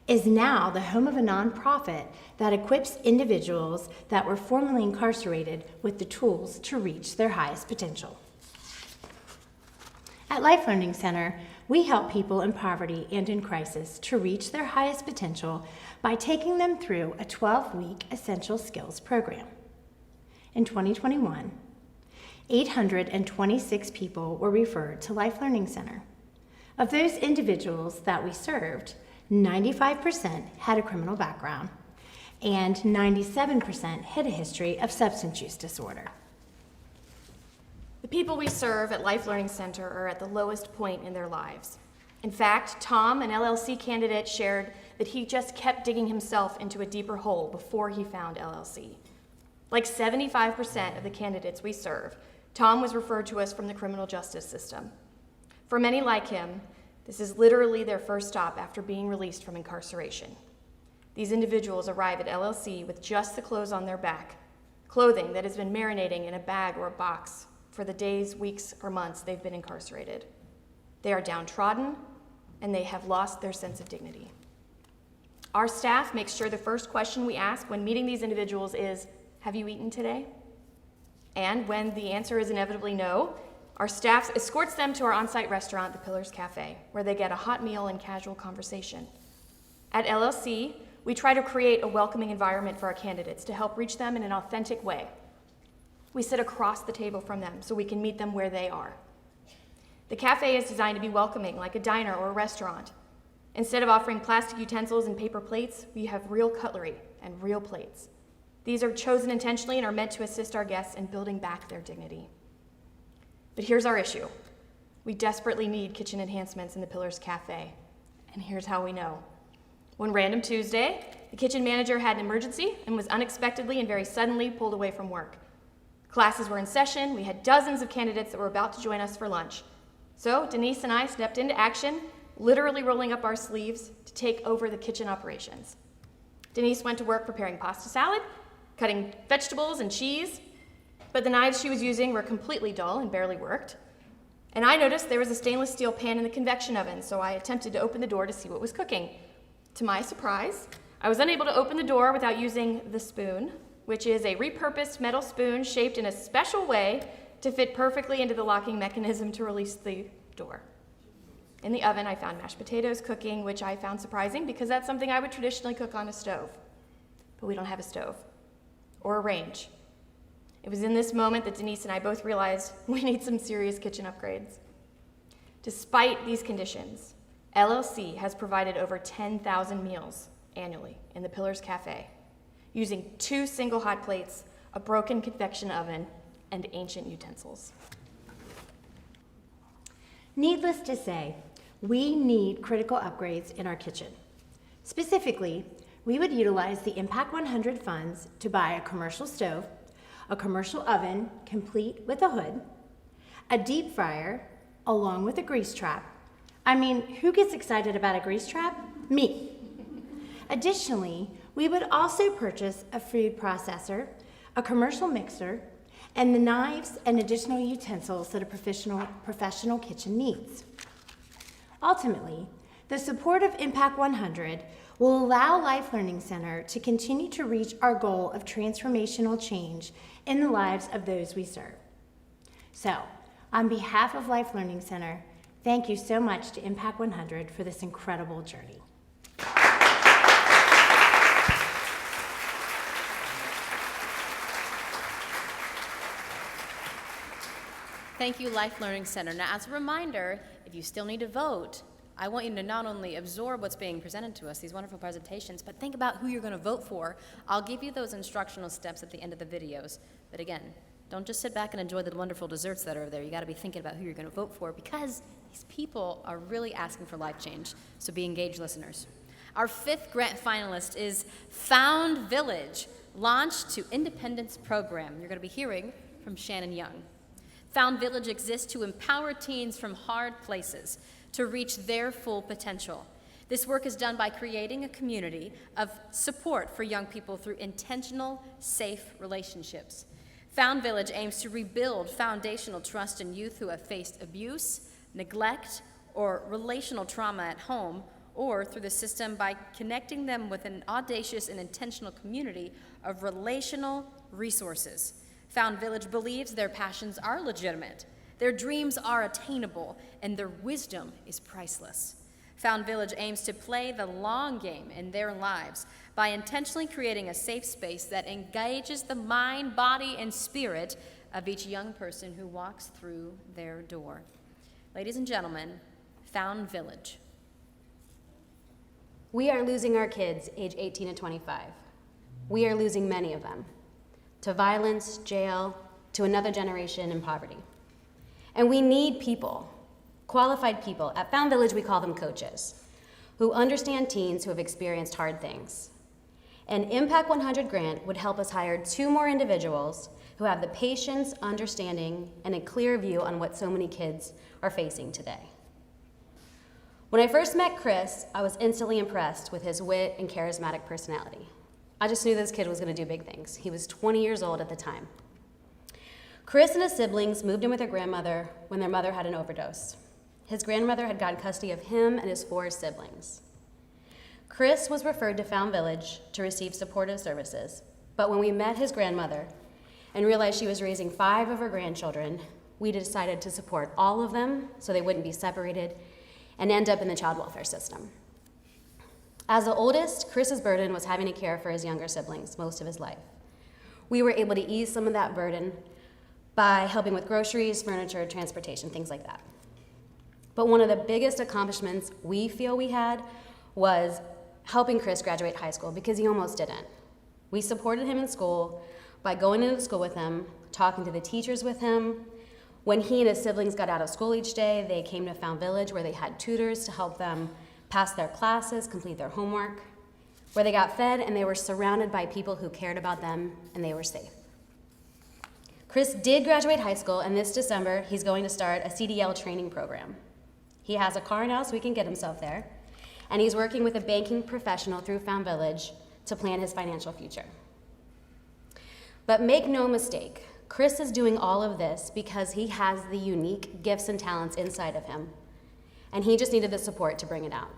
is now the home of a nonprofit that equips individuals that were formerly incarcerated with the tools to reach their highest potential. At Life Learning Center, we help people in poverty and in crisis to reach their highest potential by taking them through a 12-week essential skills program. In 2021, 826 people were referred to Life Learning Center. Of those individuals that we served, 95% had a criminal background, and 97% had a history of substance use disorder. The people we serve at Life Learning Center are at the lowest point in their lives. In fact, Tom, an LLC candidate, shared that he just kept digging himself into a deeper hole before he found LLC. Like 75% of the candidates we serve, Tom was referred to us from the criminal justice system. For many like him, this is literally their first stop after being released from incarceration. These individuals arrive at LLC with just the clothes on their back, clothing that has been marinating in a bag or a box for the days, weeks, or months they've been incarcerated. They are downtrodden, and they have lost their sense of dignity. Our staff makes sure the first question we ask when meeting these individuals is, "Have you eaten today?" And when the answer is inevitably no, our staff escorts them to our on-site restaurant, the Pillars Cafe, where they get a hot meal and casual conversation. At LLC, we try to create a welcoming environment for our candidates to help reach them in an authentic way. We sit across the table from them so we can meet them where they are. The cafe is designed to be welcoming, like a diner or a restaurant. Instead of offering plastic utensils and paper plates, we have real cutlery and real plates. These are chosen intentionally and are meant to assist our guests in building back their dignity. But here's our issue. We desperately need kitchen enhancements in the Pillars Cafe. And here's how we know. One random Tuesday, the kitchen manager had an emergency and was unexpectedly and very suddenly pulled away from work. Classes were in session. We had dozens of candidates that were about to join us for lunch. So Denise and I stepped into action, literally rolling up our sleeves to take over the kitchen operations. Denise went to work preparing pasta salad, cutting vegetables and cheese, but the knives she was using were completely dull and barely worked. And I noticed there was a stainless steel pan in the convection oven, so I attempted to open the door to see what was cooking. To my surprise, I was unable to open the door without using the spoon, which is a repurposed metal spoon shaped in a special way to fit perfectly into the locking mechanism to release the door. In the oven, I found mashed potatoes cooking, which I found surprising because that's something I would traditionally cook on a stove. But we don't have a stove or a range. It was in this moment that Denise and I both realized we need some serious kitchen upgrades. Despite these conditions, LLC has provided over 10,000 meals annually in the Pillars Cafe, using 2 single hot plates, a broken convection oven, and ancient utensils. Needless to say, we need critical upgrades in our kitchen. Specifically, we would utilize the Impact 100 funds to buy a commercial stove, a commercial oven complete with a hood, a deep fryer, along with a grease trap. I mean, who gets excited about a grease trap? Me. Additionally, we would also purchase a food processor, a commercial mixer, and the knives and additional utensils that a professional kitchen needs. Ultimately, the support of Impact 100 will allow Life Learning Center to continue to reach our goal of transformational change in the lives of those we serve. So, on behalf of Life Learning Center, thank you so much to Impact 100 for this incredible journey. Thank you, Life Learning Center. Now, as a reminder, if you still need to vote, I want you to not only absorb what's being presented to us, these wonderful presentations, but think about who you're going to vote for. I'll give you those instructional steps at the end of the videos. But again, don't just sit back and enjoy the wonderful desserts that are over there. You got to be thinking about who you're going to vote for because these people are really asking for life change. So be engaged listeners. Our 5th grant finalist is Found Village, Launch to Independence Program. You're going to be hearing from Shannon Young. Found Village exists to empower teens from hard places to reach their full potential. This work is done by creating a community of support for young people through intentional, safe relationships. Found Village aims to rebuild foundational trust in youth who have faced abuse, neglect, or relational trauma at home or through the system by connecting them with an audacious and intentional community of relational resources. Found Village believes their passions are legitimate, their dreams are attainable, and their wisdom is priceless. Found Village aims to play the long game in their lives by intentionally creating a safe space that engages the mind, body, and spirit of each young person who walks through their door. Ladies and gentlemen, Found Village. We are losing our kids age 18 to 25. We are losing many of them to violence, jail, to another generation in poverty. And we need people, qualified people. At Found Village, we call them coaches, who understand teens who have experienced hard things. An Impact 100 grant would help us hire 2 more individuals who have the patience, understanding, and a clear view on what so many kids are facing today. When I first met Chris, I was instantly impressed with his wit and charismatic personality. I just knew this kid was going to do big things. He was 20 years old at the time. Chris and his siblings moved in with their grandmother when their mother had an overdose. His grandmother had gotten custody of him and his 4 siblings. Chris was referred to Found Village to receive supportive services, but when we met his grandmother and realized she was raising 5 of her grandchildren, we decided to support all of them so they wouldn't be separated and end up in the child welfare system. As the oldest, Chris's burden was having to care for his younger siblings most of his life. We were able to ease some of that burden by helping with groceries, furniture, transportation, things like that. But one of the biggest accomplishments we feel we had was helping Chris graduate high school, because he almost didn't. We supported him in school by going into school with him, talking to the teachers with him. When he and his siblings got out of school each day, they came to Found Village where they had tutors to help them pass their classes, complete their homework, where they got fed and they were surrounded by people who cared about them and they were safe. Chris did graduate high school, and this December he's going to start a CDL training program. He has a car now so he can get himself there, and he's working with a banking professional through Found Village to plan his financial future. But make no mistake, Chris is doing all of this because he has the unique gifts and talents inside of him, and he just needed the support to bring it out.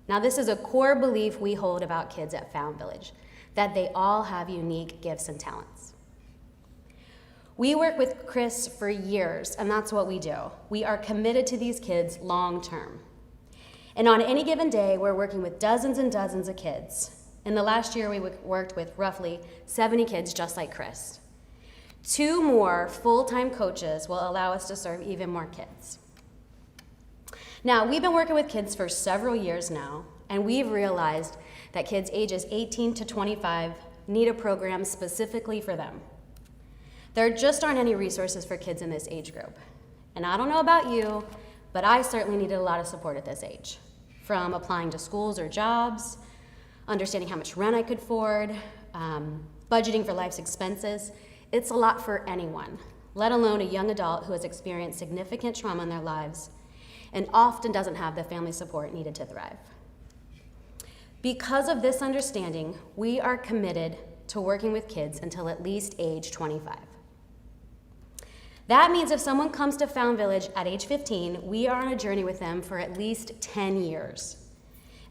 Now, this is a core belief we hold about kids at Found Village, that they all have unique gifts and talents. We work with Chris for years, and that's what we do. We are committed to these kids long term. And on any given day, we're working with dozens and dozens of kids. In the last year, we worked with roughly 70 kids just like Chris. 2 more full-time coaches will allow us to serve even more kids. Now, we've been working with kids for several years now, and we've realized that kids ages 18 to 25 need a program specifically for them. There just aren't any resources for kids in this age group. And I don't know about you, but I certainly needed a lot of support at this age, from applying to schools or jobs, understanding how much rent I could afford, budgeting for life's expenses. It's a lot for anyone, let alone a young adult who has experienced significant trauma in their lives and often doesn't have the family support needed to thrive. Because of this understanding, we are committed to working with kids until at least age 25. That means if someone comes to Found Village at age 15, we are on a journey with them for at least 10 years.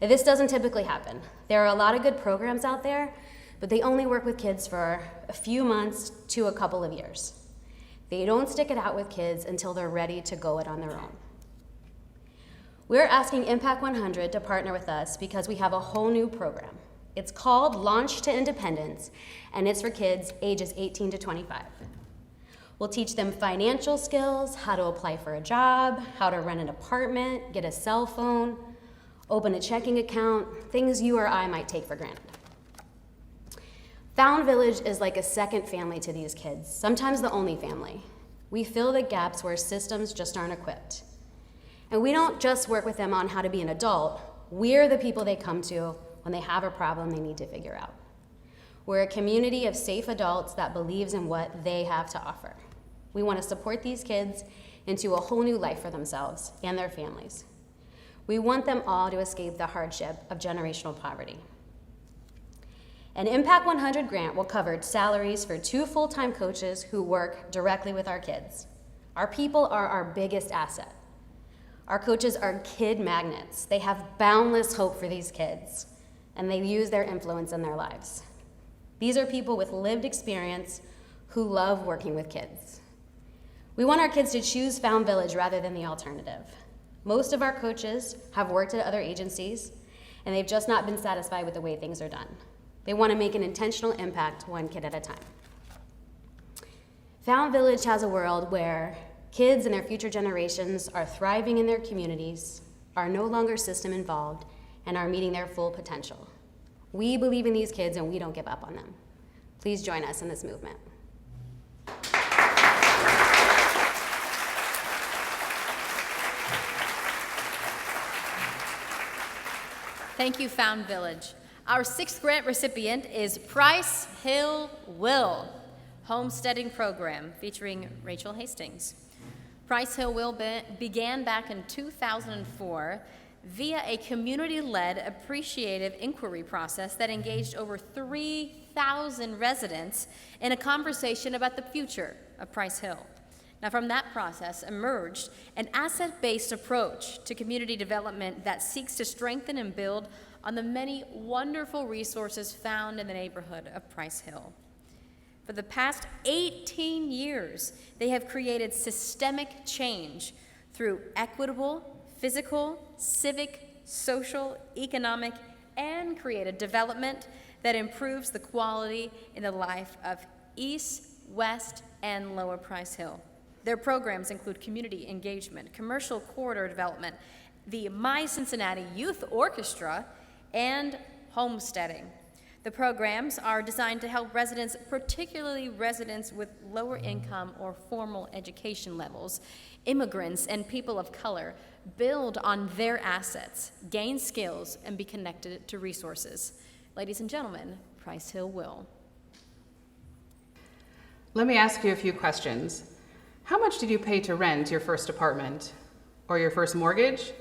Now, this doesn't typically happen. There are a lot of good programs out there, but they only work with kids for a few months to a couple of years. They don't stick it out with kids until they're ready to go it on their own. We're asking Impact 100 to partner with us because we have a whole new program. It's called Launch to Independence, and it's for kids ages 18 to 25. We'll teach them financial skills, how to apply for a job, how to rent an apartment, get a cell phone, open a checking account, things you or I might take for granted. Found Village is like a second family to these kids, sometimes the only family. We fill the gaps where systems just aren't equipped. And we don't just work with them on how to be an adult, we're the people they come to when they have a problem they need to figure out. We're a community of safe adults that believes in what they have to offer. We want to support these kids into a whole new life for themselves and their families. We want them all to escape the hardship of generational poverty. An Impact 100 grant will cover salaries for 2 full-time coaches who work directly with our kids. Our people are our biggest asset. Our coaches are kid magnets. They have boundless hope for these kids, and they use their influence in their lives. These are people with lived experience who love working with kids. We want our kids to choose Found Village rather than the alternative. Most of our coaches have worked at other agencies, and they've just not been satisfied with the way things are done. They want to make an intentional impact one kid at a time. Found Village has a world where kids and their future generations are thriving in their communities, are no longer system involved, and are meeting their full potential. We believe in these kids and we don't give up on them. Please join us in this movement. Thank you, Found Village. Our 6th grant recipient is Price Hill Will, Homesteading Program, featuring Rachel Hastings. Price Hill Will began back in 2004 via a community-led appreciative inquiry process that engaged over 3,000 residents in a conversation about the future of Price Hill. Now, from that process emerged an asset-based approach to community development that seeks to strengthen and build on the many wonderful resources found in the neighborhood of Price Hill. For the past 18 years, they have created systemic change through equitable, physical, civic, social, economic, and creative development that improves the quality in the life of East, West, and Lower Price Hill. Their programs include community engagement, commercial corridor development, the My Cincinnati Youth Orchestra, and homesteading. The programs are designed to help residents, particularly residents with lower income or formal education levels, immigrants, and people of color, build on their assets, gain skills, and be connected to resources. Ladies and gentlemen, Price Hill Will. Let me ask you a few questions. How much did you pay to rent your first apartment? Or your first mortgage?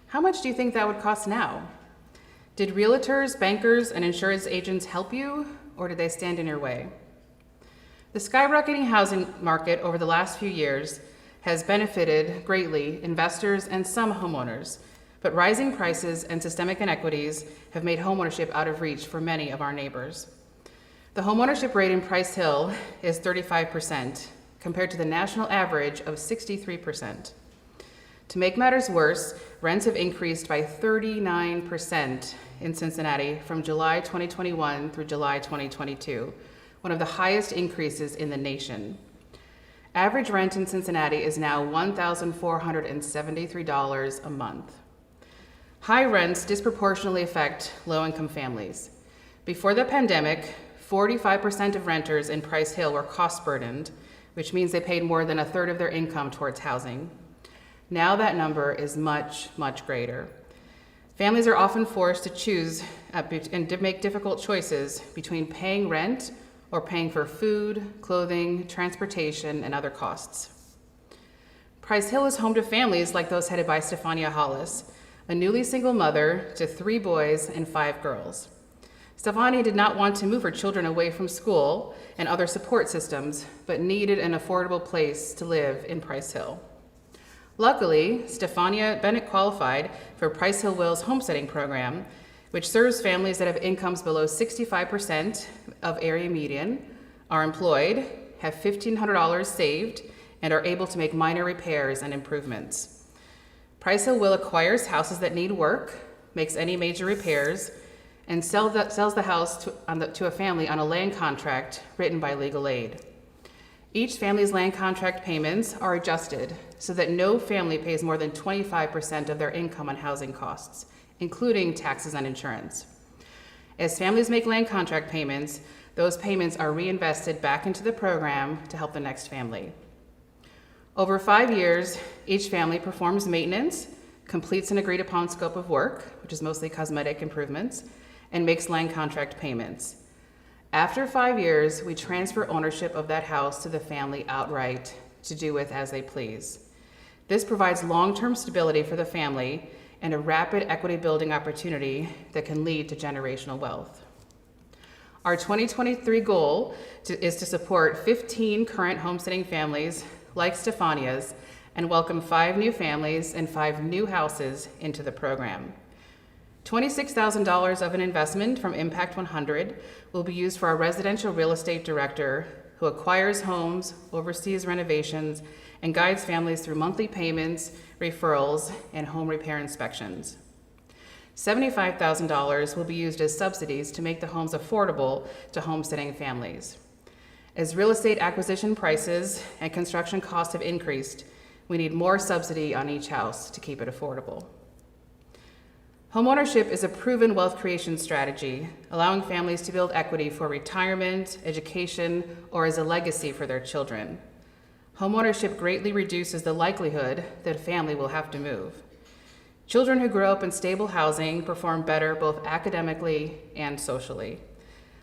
How much do you think that would cost now? Did realtors, bankers, and insurance agents help you, or did they stand in your way? The skyrocketing housing market over the last few years has benefited greatly investors and some homeowners, but rising prices and systemic inequities have made homeownership out of reach for many of our neighbors. The homeownership rate in Price Hill is 35%, compared to the national average of 63%. To make matters worse, rents have increased by 39% in Cincinnati from July 2021 through July 2022, one of the highest increases in the nation. Average rent in Cincinnati is now $1,473 a month. High rents disproportionately affect low-income families. Before the pandemic, 45% of renters in Price Hill were cost-burdened, which means they paid more than a third of their income towards housing. Now that number is much, much greater. Families are often forced to choose and to make difficult choices between paying rent or paying for food, clothing, transportation, and other costs. Price Hill is home to families like those headed by Stefania Hollis, a newly single mother to 3 boys and 5 girls. Stefania did not want to move her children away from school and other support systems, but needed an affordable place to live in Price Hill. Luckily, Stefania Bennett qualified for Price Hill Will's homesteading program, which serves families that have incomes below 65% of area median, are employed, have $1,500 saved, and are able to make minor repairs and improvements. Price Hill Will acquires houses that need work, makes any major repairs, and sells the house to a family on a land contract written by legal aid. Each family's land contract payments are adjusted so that no family pays more than 25% of their income on housing costs, including taxes and insurance. As families make land contract payments, those payments are reinvested back into the program to help the next family. Over 5 years, each family performs maintenance, completes an agreed upon scope of work, which is mostly cosmetic improvements, and makes land contract payments. After 5 years, we transfer ownership of that house to the family outright to do with as they please. This provides long-term stability for the family and a rapid equity building opportunity that can lead to generational wealth. Our 2023 goal is to support 15 current homesteading families like Stefania's and welcome 5 new families and 5 new houses into the program. $26,000 of an investment from Impact 100 will be used for our residential real estate director who acquires homes, oversees renovations, and guides families through monthly payments, referrals, and home repair inspections. $75,000 will be used as subsidies to make the homes affordable to homesteading families. As real estate acquisition prices and construction costs have increased, we need more subsidy on each house to keep it affordable. Homeownership is a proven wealth creation strategy, allowing families to build equity for retirement, education, or as a legacy for their children. Homeownership greatly reduces the likelihood that a family will have to move. Children who grow up in stable housing perform better both academically and socially.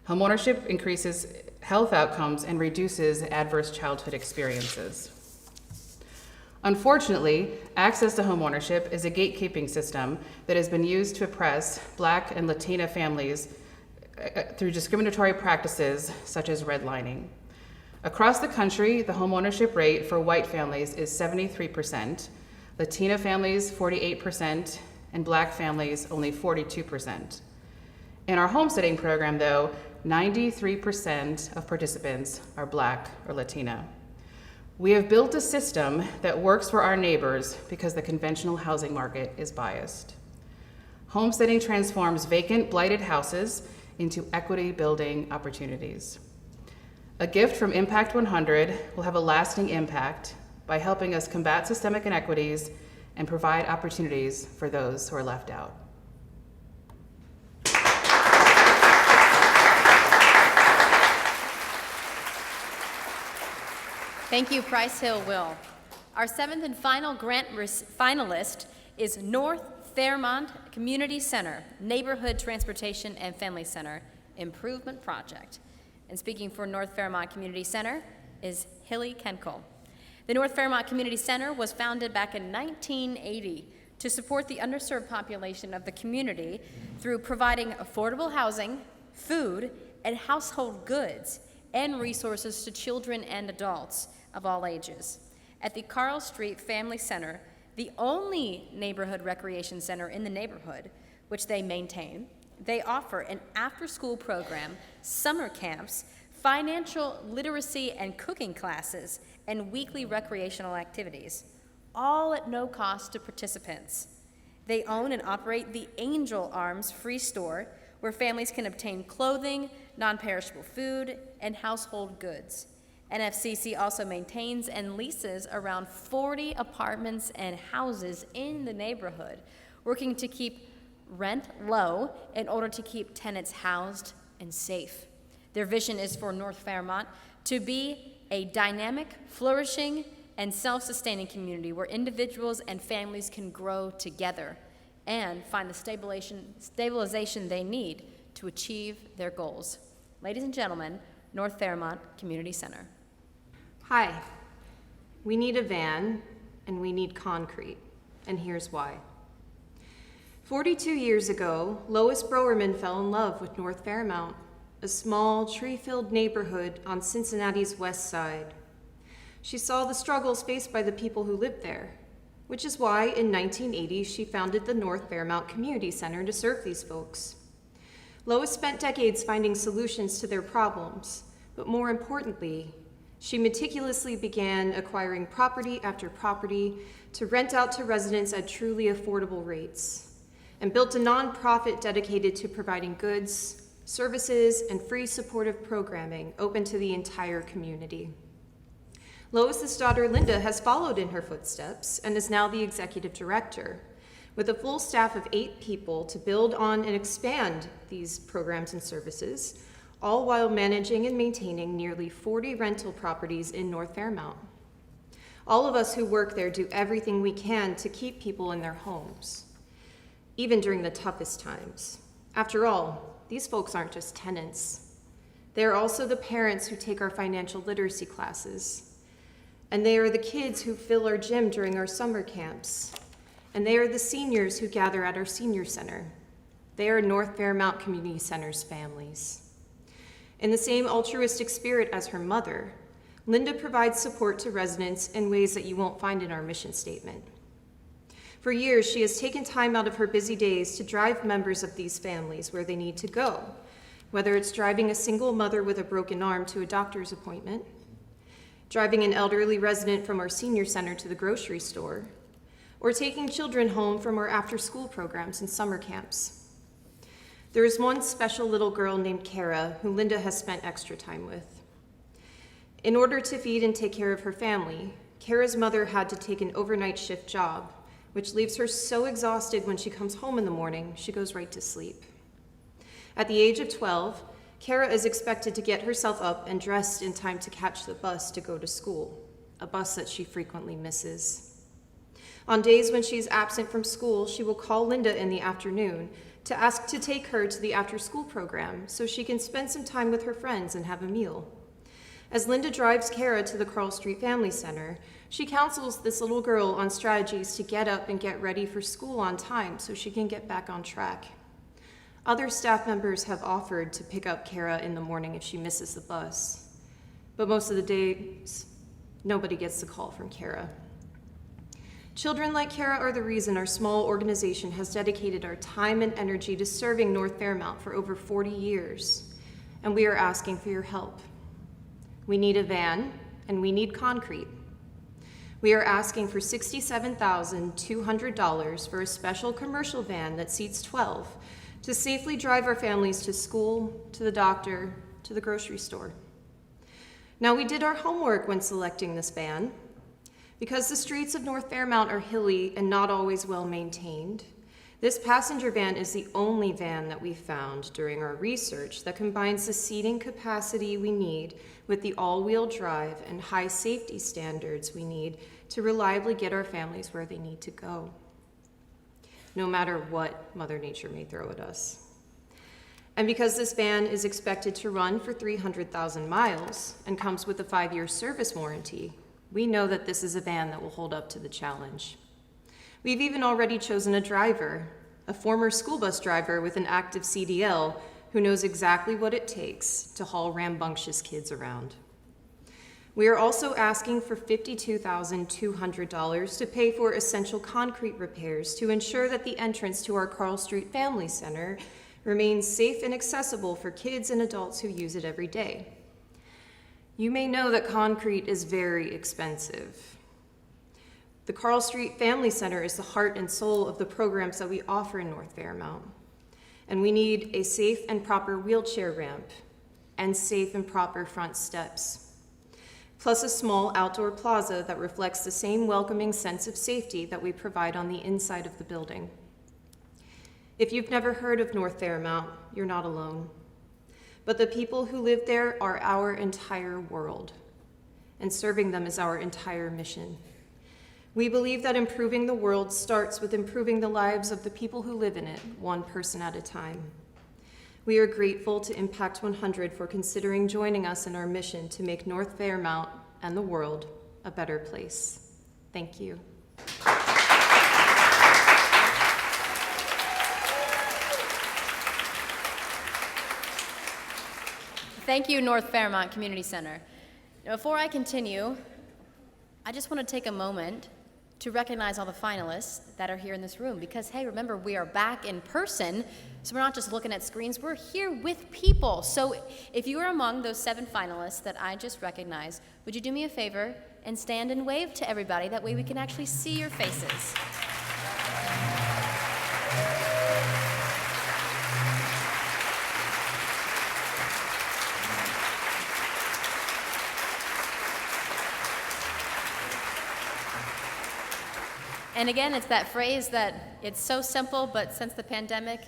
Homeownership increases health outcomes and reduces adverse childhood experiences. Unfortunately, access to homeownership is a gatekeeping system that has been used to oppress Black and Latina families through discriminatory practices such as redlining. Across the country, the homeownership rate for white families is 73%, Latina families 48%, and Black families only 42%. In our homesteading program, though, 93% of participants are Black or Latina. We have built a system that works for our neighbors because the conventional housing market is biased. Homesteading transforms vacant, blighted houses into equity-building opportunities. A gift from Impact 100 will have a lasting impact by helping us combat systemic inequities and provide opportunities for those who are left out. Thank you, Price Hill Will. Our 7th and final grant finalist is North Fairmont Community Center, Neighborhood Transportation and Family Center Improvement Project. And speaking for North Fairmont Community Center is Hilly Kenkel. The North Fairmont Community Center was founded back in 1980 to support the underserved population of the community through providing affordable housing, food, and household goods, and resources to children and adults of all ages. At the Carl Street Family Center, the only neighborhood recreation center in the neighborhood, which they maintain, they offer an after-school program, summer camps, financial literacy and cooking classes, and weekly recreational activities, all at no cost to participants. They own and operate the Angel Arms Free Store, where families can obtain clothing, non-perishable food, and household goods. NFCC also maintains and leases around 40 apartments and houses in the neighborhood, working to keep rent low in order to keep tenants housed and safe. Their vision is for North Fairmont to be a dynamic, flourishing, and self-sustaining community where individuals and families can grow together and find the stabilization they need to achieve their goals. Ladies and gentlemen, North Fairmont Community Center. Hi. We need a van, and we need concrete, and here's why. 42 years ago, Lois Browerman fell in love with North Fairmont, a small, tree-filled neighborhood on Cincinnati's west side. She saw the struggles faced by the people who lived there, which is why in 1980 she founded the North Fairmont Community Center to serve these folks. Lois spent decades finding solutions to their problems, but more importantly, she meticulously began acquiring property after property to rent out to residents at truly affordable rates, and built a nonprofit dedicated to providing goods, services, and free supportive programming open to the entire community. Lois's daughter Linda has followed in her footsteps and is now the executive director, with a full staff of 8 people to build on and expand these programs and services, all while managing and maintaining nearly 40 rental properties in North Fairmont. All of us who work there do everything we can to keep people in their homes, even during the toughest times. After all, these folks aren't just tenants. They're also the parents who take our financial literacy classes, and they are the kids who fill our gym during our summer camps, and they are the seniors who gather at our senior center. They are North Fairmont Community Center's families. In the same altruistic spirit as her mother, Linda provides support to residents in ways that you won't find in our mission statement. For years, she has taken time out of her busy days to drive members of these families where they need to go, whether it's driving a single mother with a broken arm to a doctor's appointment, driving an elderly resident from our senior center to the grocery store, or taking children home from our after-school programs and summer camps. There is one special little girl named Kara who Linda has spent extra time with. In order to feed and take care of her family, Kara's mother had to take an overnight shift job, which leaves her so exhausted when she comes home in the morning, she goes right to sleep. At the age of 12, Kara is expected to get herself up and dressed in time to catch the bus to go to school, a bus that she frequently misses. On days when she is absent from school, she will call Linda in the afternoon to ask to take her to the after-school program so she can spend some time with her friends and have a meal. As Linda drives Kara to the Carl Street Family Center, she counsels this little girl on strategies to get up and get ready for school on time so she can get back on track. Other staff members have offered to pick up Kara in the morning if she misses the bus, but most of the days, nobody gets the call from Kara. Children like Kara are the reason our small organization has dedicated our time and energy to serving North Fairmount for over 40 years, and we are asking for your help. We need a van, and we need concrete. We are asking for $67,200 for a special commercial van that seats 12 to safely drive our families to school, to the doctor, to the grocery store. Now, we did our homework when selecting this van. Because the streets of North Fairmount are hilly and not always well maintained, this passenger van is the only van that we found during our research that combines the seating capacity we need with the all-wheel drive and high safety standards we need to reliably get our families where they need to go, no matter what Mother Nature may throw at us. And because this van is expected to run for 300,000 miles and comes with a 5-year service warranty, we know that this is a van that will hold up to the challenge. We've even already chosen a driver, a former school bus driver with an active CDL who knows exactly what it takes to haul rambunctious kids around. We are also asking for $52,200 to pay for essential concrete repairs to ensure that the entrance to our Carl Street Family Center remains safe and accessible for kids and adults who use it every day. You may know that concrete is very expensive. The Carl Street Family Center is the heart and soul of the programs that we offer in North Fairmount. And we need a safe and proper wheelchair ramp and safe and proper front steps, plus a small outdoor plaza that reflects the same welcoming sense of safety that we provide on the inside of the building. If you've never heard of North Fairmount, you're not alone. But the people who live there are our entire world, and serving them is our entire mission. We believe that improving the world starts with improving the lives of the people who live in it, one person at a time. We are grateful to Impact 100 for considering joining us in our mission to make North Fairmount and the world a better place. Thank you. Thank you, North Fairmount Community Center. Now, before I continue, I just want to take a moment to recognize all the finalists that are here in this room because, hey, remember, we are back in person, so we're not just looking at screens, we're here with people. So if you are among those 7 finalists that I just recognized, would you do me a favor and stand and wave to everybody? That way we can actually see your faces. And again, it's that phrase that it's so simple, but since the pandemic,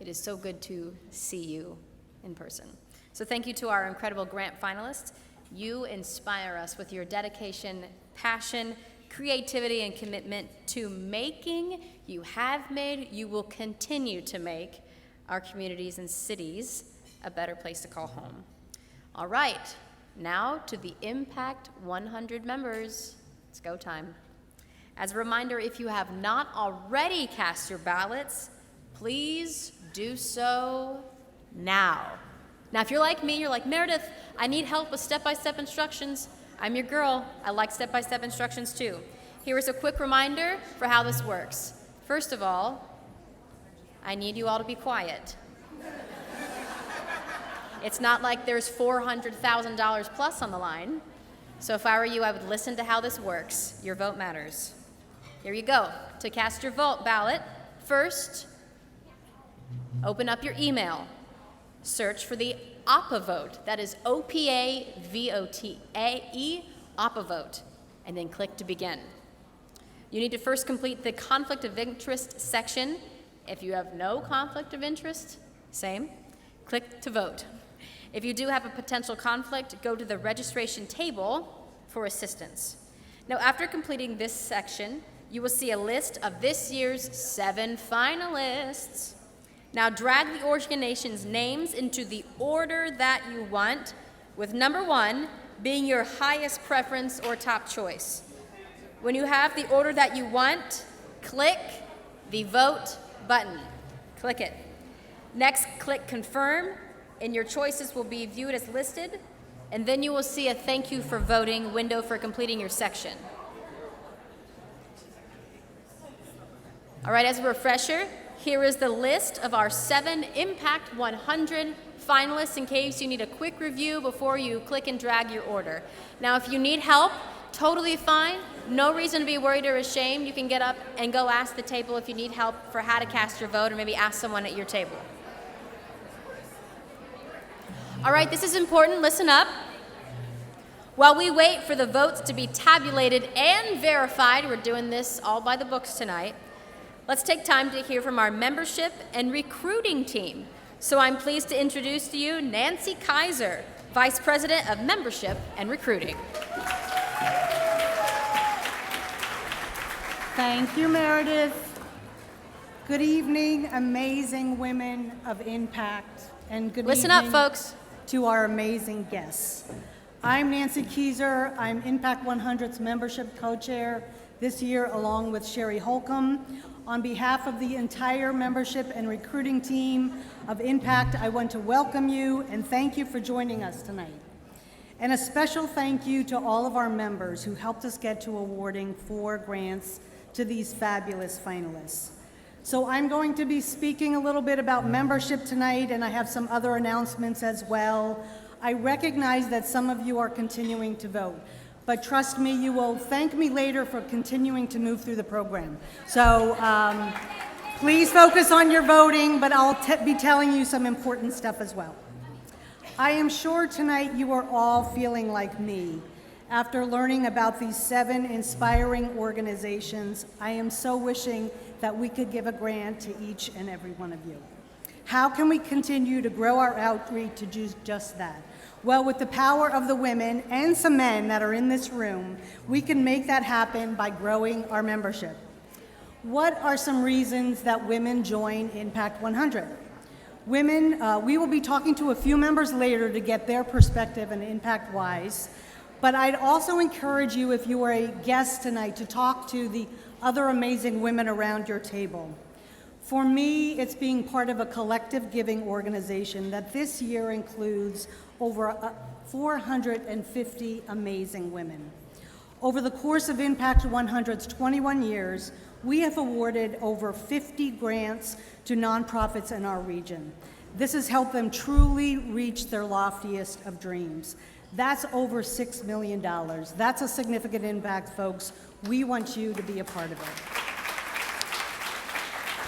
it is so good to see you in person. So thank you to our incredible grant finalists. You inspire us with your dedication, passion, creativity, and commitment to making, you have made, you will continue to make our communities and cities a better place to call home. All right, now to the Impact 100 members. It's go time. As a reminder, if you have not already cast your ballots, please do so now. Now, if you're like me, you're like, Meredith, I need help with step-by-step instructions. I'm your girl. I like step-by-step instructions too. Here is a quick reminder for how this works. First of all, I need you all to be quiet. It's not like there's $400,000 plus on the line. So if I were you, I would listen to how this works. Your vote matters. Here you go. To cast your vote ballot, first, open up your email. Search for the OPPA vote. That is OPAVOTAE, OPPA vote. And then click to begin. You need to first complete the conflict of interest section. If you have no conflict of interest, same. Click to vote. If you do have a potential conflict, go to the registration table for assistance. Now, after completing this section, you will see a list of this year's 7 finalists. Now, drag the organization's names into the order that you want, with number 1 being your highest preference or top choice. When you have the order that you want, click the vote button. Click it. Next, click confirm, and your choices will be viewed as listed, and then you will see a thank you for voting window for completing your section. All right, as a refresher, here is the list of our 7 Impact 100 finalists in case you need a quick review before you click and drag your order. Now, if you need help, totally fine. No reason to be worried or ashamed. You can get up and go ask the table if you need help for how to cast your vote, or maybe ask someone at your table. All right, this is important. Listen up. While we wait for the votes to be tabulated and verified, we're doing this all by the books tonight, let's take time to hear from our membership and recruiting team. So I'm pleased to introduce to you Nancy Kaiser, Vice President of Membership and Recruiting. Thank you, Meredith. Good evening, amazing women of impact, and good Listen evening up, folks. to our amazing guests. I'm Nancy Kaiser. I'm Impact 100's membership co-chair this year, along with Sherry Holcomb. On behalf of the entire membership and recruiting team of Impact, I want to welcome you and thank you for joining us tonight. And a special thank you to all of our members who helped us get to awarding 4 grants to these fabulous finalists. So I'm going to be speaking a little bit about membership tonight, and I have some other announcements as well. I recognize that some of you are continuing to vote, but trust me, you will thank me later for continuing to move through the program. So please focus on your voting, but I'll be telling you some important stuff as well. I am sure tonight you are all feeling like me. After learning about these 7 inspiring organizations, I am so wishing that we could give a grant to each and every one of you. How can we continue to grow our outreach to do just that? Well, with the power of the women and some men that are in this room, we can make that happen by growing our membership. What are some reasons that women join Impact 100? Women, we will be talking to a few members later to get their perspective and impact-wise, but I'd also encourage you, if you are a guest tonight, to talk to the other amazing women around your table. For me, it's being part of a collective giving organization that this year includes over 450 amazing women. Over the course of Impact 100's 21 years, we have awarded over 50 grants to nonprofits in our region. This has helped them truly reach their loftiest of dreams. That's over $6 million. That's a significant impact, folks. We want you to be a part of it.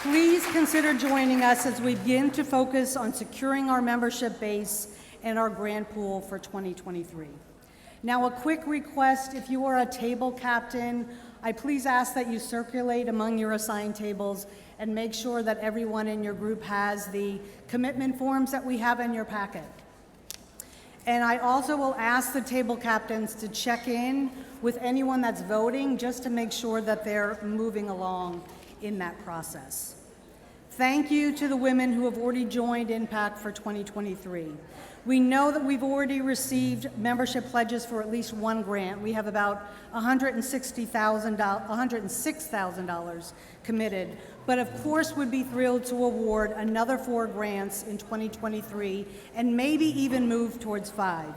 Please consider joining us as we begin to focus on securing our membership base and our grant pool for 2023. Now, a quick request: if you are a table captain, I please ask that you circulate among your assigned tables and make sure that everyone in your group has the commitment forms that we have in your packet. And I also will ask the table captains to check in with anyone that's voting, just to make sure that they're moving along in that process. Thank you to the women who have already joined Impact for 2023. We know that we've already received membership pledges for at least 1 grant. We have about $106,000 committed, but of course would be thrilled to award another 4 grants in 2023 and maybe even move towards 5.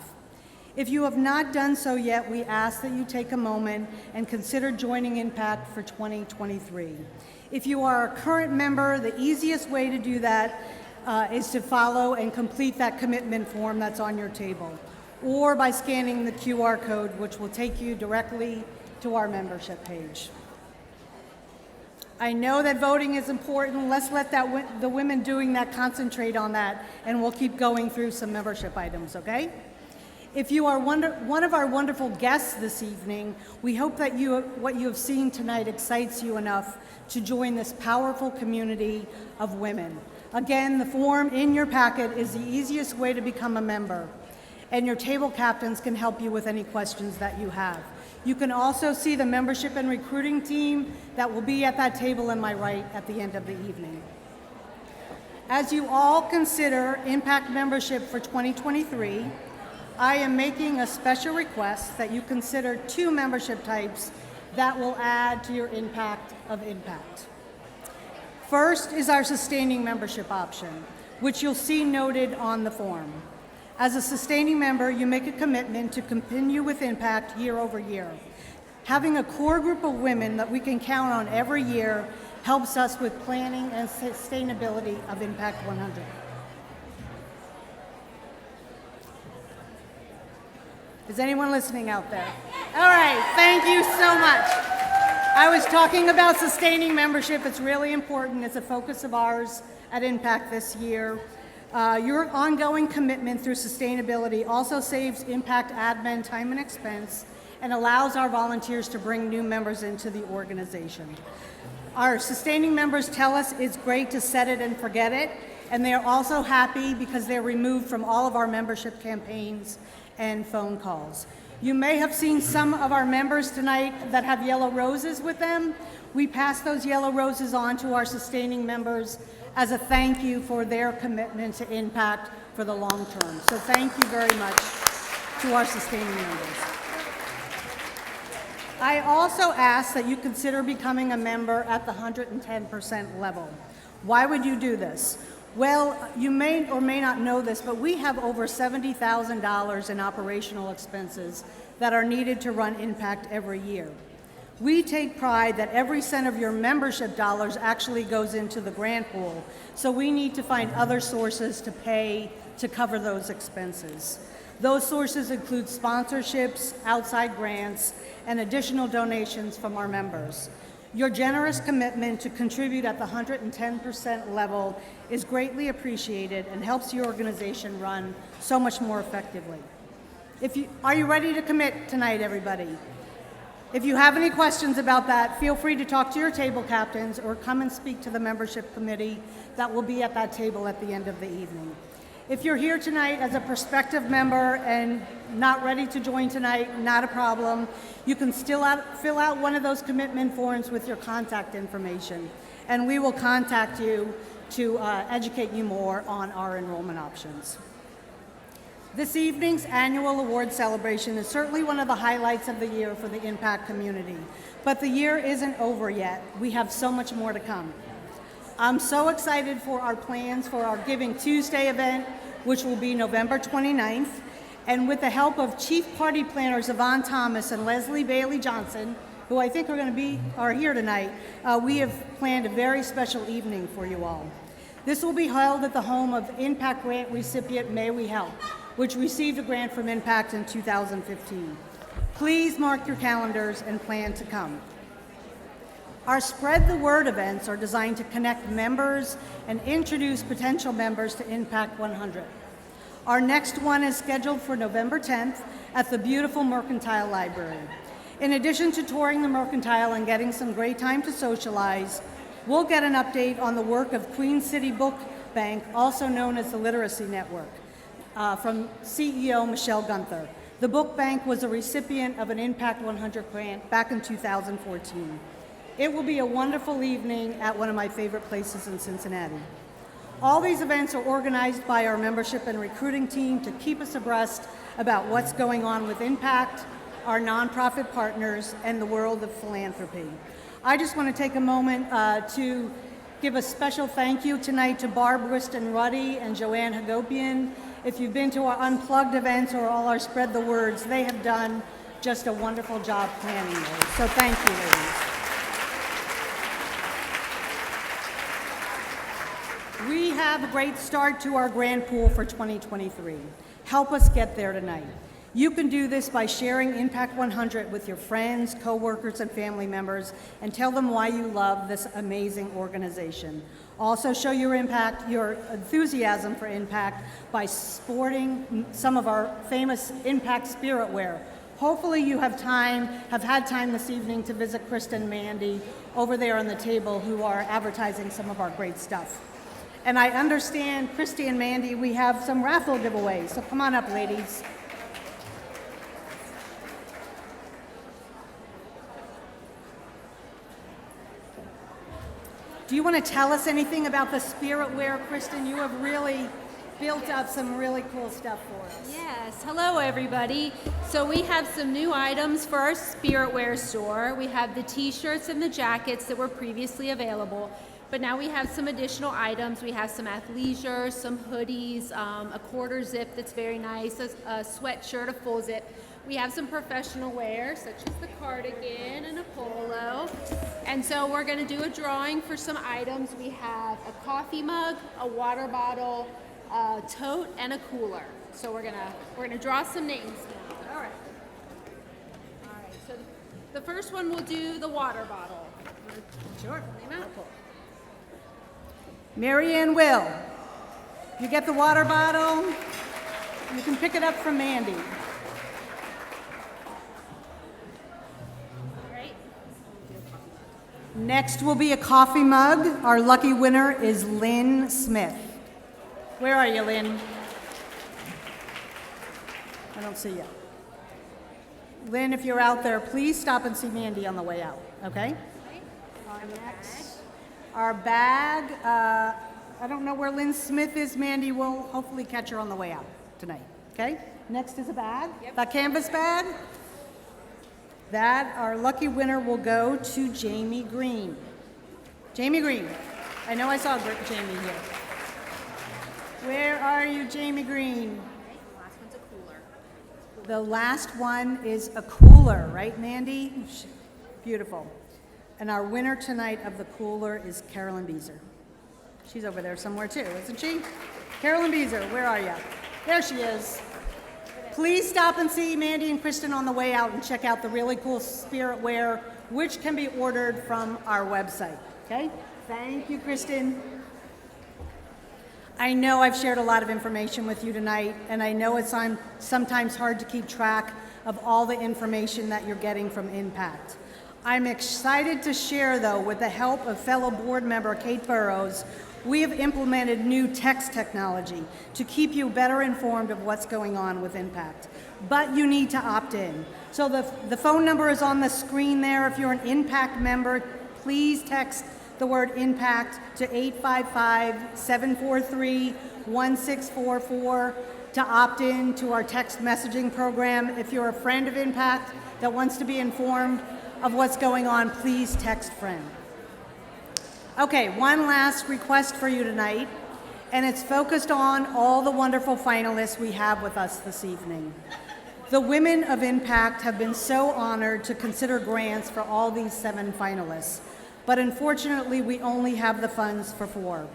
If you have not done so yet, we ask that you take a moment and consider joining Impact for 2023. If you are a current member, the easiest way to do that is to follow and complete that commitment form that's on your table, or by scanning the QR code, which will take you directly to our membership page. I know that voting is important. Let's let the women doing that concentrate on that, and we'll keep going through some membership items, okay? If you are one of our wonderful guests this evening, we hope that what you have seen tonight excites you enough to join this powerful community of women. Again, the form in your packet is the easiest way to become a member, and your table captains can help you with any questions that you have. You can also see the membership and recruiting team that will be at that table in my right at the end of the evening. As you all consider Impact membership for 2023, I am making a special request that you consider 2 membership types that will add to your impact of Impact. First is our sustaining membership option, which you'll see noted on the form. As a sustaining member, you make a commitment to continue with Impact year over year. Having a core group of women that we can count on every year helps us with planning and sustainability of Impact 100. Is anyone listening out there? All right, thank you so much. I was talking about sustaining membership. It's really important. It's a focus of ours at Impact this year. Your ongoing commitment through sustainability also saves Impact admin time and expense and allows our volunteers to bring new members into the organization. Our sustaining members tell us it's great to set it and forget it, and they are also happy because they're removed from all of our membership campaigns and phone calls. You may have seen some of our members tonight that have yellow roses with them. We pass those yellow roses on to our sustaining members as a thank you for their commitment to Impact for the long term. So thank you very much to our sustaining members. I also ask that you consider becoming a member at the 110% level. Why would you do this? Well, you may or may not know this, but we have over $70,000 in operational expenses that are needed to run Impact every year. We take pride that every cent of your membership dollars actually goes into the grant pool, so we need to find other sources to pay to cover those expenses. Those sources include sponsorships, outside grants, and additional donations from our members. Your generous commitment to contribute at the 110% level is greatly appreciated and helps your organization run so much more effectively. Are you ready to commit tonight, everybody? If you have any questions about that, feel free to talk to your table captains or come and speak to the membership committee that will be at that table at the end of the evening. If you're here tonight as a prospective member and not ready to join tonight, not a problem. You can still fill out one of those commitment forms with your contact information, and we will contact you to educate you more on our enrollment options. This evening's annual award celebration is certainly one of the highlights of the year for the Impact community, but the year isn't over yet. We have so much more to come. I'm so excited for our plans for our Giving Tuesday event, which will be November 29th, and with the help of Chief Party Planners Yvonne Thomas and Leslie Bailey Johnson, who I think are here tonight, we have planned a very special evening for you all. This will be held at the home of Impact Grant recipient May We Help, which received a grant from Impact in 2015. Please mark your calendars and plan to come. Our Spread the Word events are designed to connect members and introduce potential members to Impact 100. Our next one is scheduled for November 10th at the beautiful Mercantile Library. In addition to touring the Mercantile and getting some great time to socialize, we'll get an update on the work of Queen City Book Bank, also known as the Literacy Network, from CEO Michelle Gunther. The book bank was a recipient of an Impact 100 grant back in 2014. It will be a wonderful evening at one of my favorite places in Cincinnati. All these events are organized by our membership and recruiting team to keep us abreast about what's going on with Impact, our nonprofit partners, and the world of philanthropy. I just want to take a moment to give a special thank you tonight to Barb Wriston Ruddy and Joanne Hagopian if you've been to our unplugged events or all our spread the words, they have done just a wonderful job planning those. So thank you, ladies. We have a great start to our grand pool for 2023. Help us get there tonight. You can do this by sharing Impact 100 with your friends, coworkers, and family members, and tell them why you love this amazing organization. Also show your enthusiasm for Impact by sporting some of our famous Impact spirit wear. Hopefully you have had time this evening to visit Kristen and Mandy over there on the table, who are advertising some of our great stuff. And I understand, Christy and Mandy, we have some raffle giveaways, so come on up, ladies. Do you want to tell us anything about the spirit wear, Kristen? You have really built up some really cool stuff for us. Yes, hello everybody. So we have some new items for our spirit wear store. We have the t-shirts and the jackets that were previously available, but now we have some additional items. We have some athleisure, some hoodies, a quarter zip that's very nice, a sweatshirt, a full zip. We have some professional wear, such as the cardigan and a polo. And so we're gonna do a drawing for some items. We have a coffee mug, a water bottle, a tote, and a cooler. So we're gonna draw some names now. All right, so the first one we'll do the water bottle. Sure. Name out. Mary Ann Will, you get the water bottle. You can pick it up from Mandy. Next will be a coffee mug. Our lucky winner is Lynn Smith. Where are you, Lynn? I don't see you. Lynn, if you're out there, please stop and see Mandy on the way out, okay? Our bag, I don't know where Lynn Smith is. Mandy will hopefully catch her on the way out tonight, okay? Next is a bag, the canvas bag. That, our lucky winner will go to Jamie Green. Jamie Green. I know I saw Jamie here. Where are you, Jamie Green? The last one's a cooler. The last one is a cooler, right, Mandy? Beautiful. And our winner tonight of the cooler is Carolyn Beezer. She's over there somewhere too, isn't she? Carolyn Beezer, where are you? There she is. Please stop and see Mandy and Kristen on the way out and check out the really cool spirit wear, which can be ordered from our website, okay? Thank you, Kristen. I know I've shared a lot of information with you tonight, and I know it's sometimes hard to keep track of all the information that you're getting from Impact. I'm excited to share, though, with the help of fellow board member Kate Burrows, we have implemented new text technology to keep you better informed of what's going on with Impact. But you need to opt in. So the phone number is on the screen there. If you're an Impact member, please text the word Impact to 855-743-1644 to opt in to our text messaging program. If you're a friend of Impact that wants to be informed of what's going on, please text friend. Okay, one last request for you tonight, and it's focused on all the wonderful finalists we have with us this evening. The women of Impact have been so honored to consider grants for all these 7 finalists, but unfortunately we only have the funds for 4.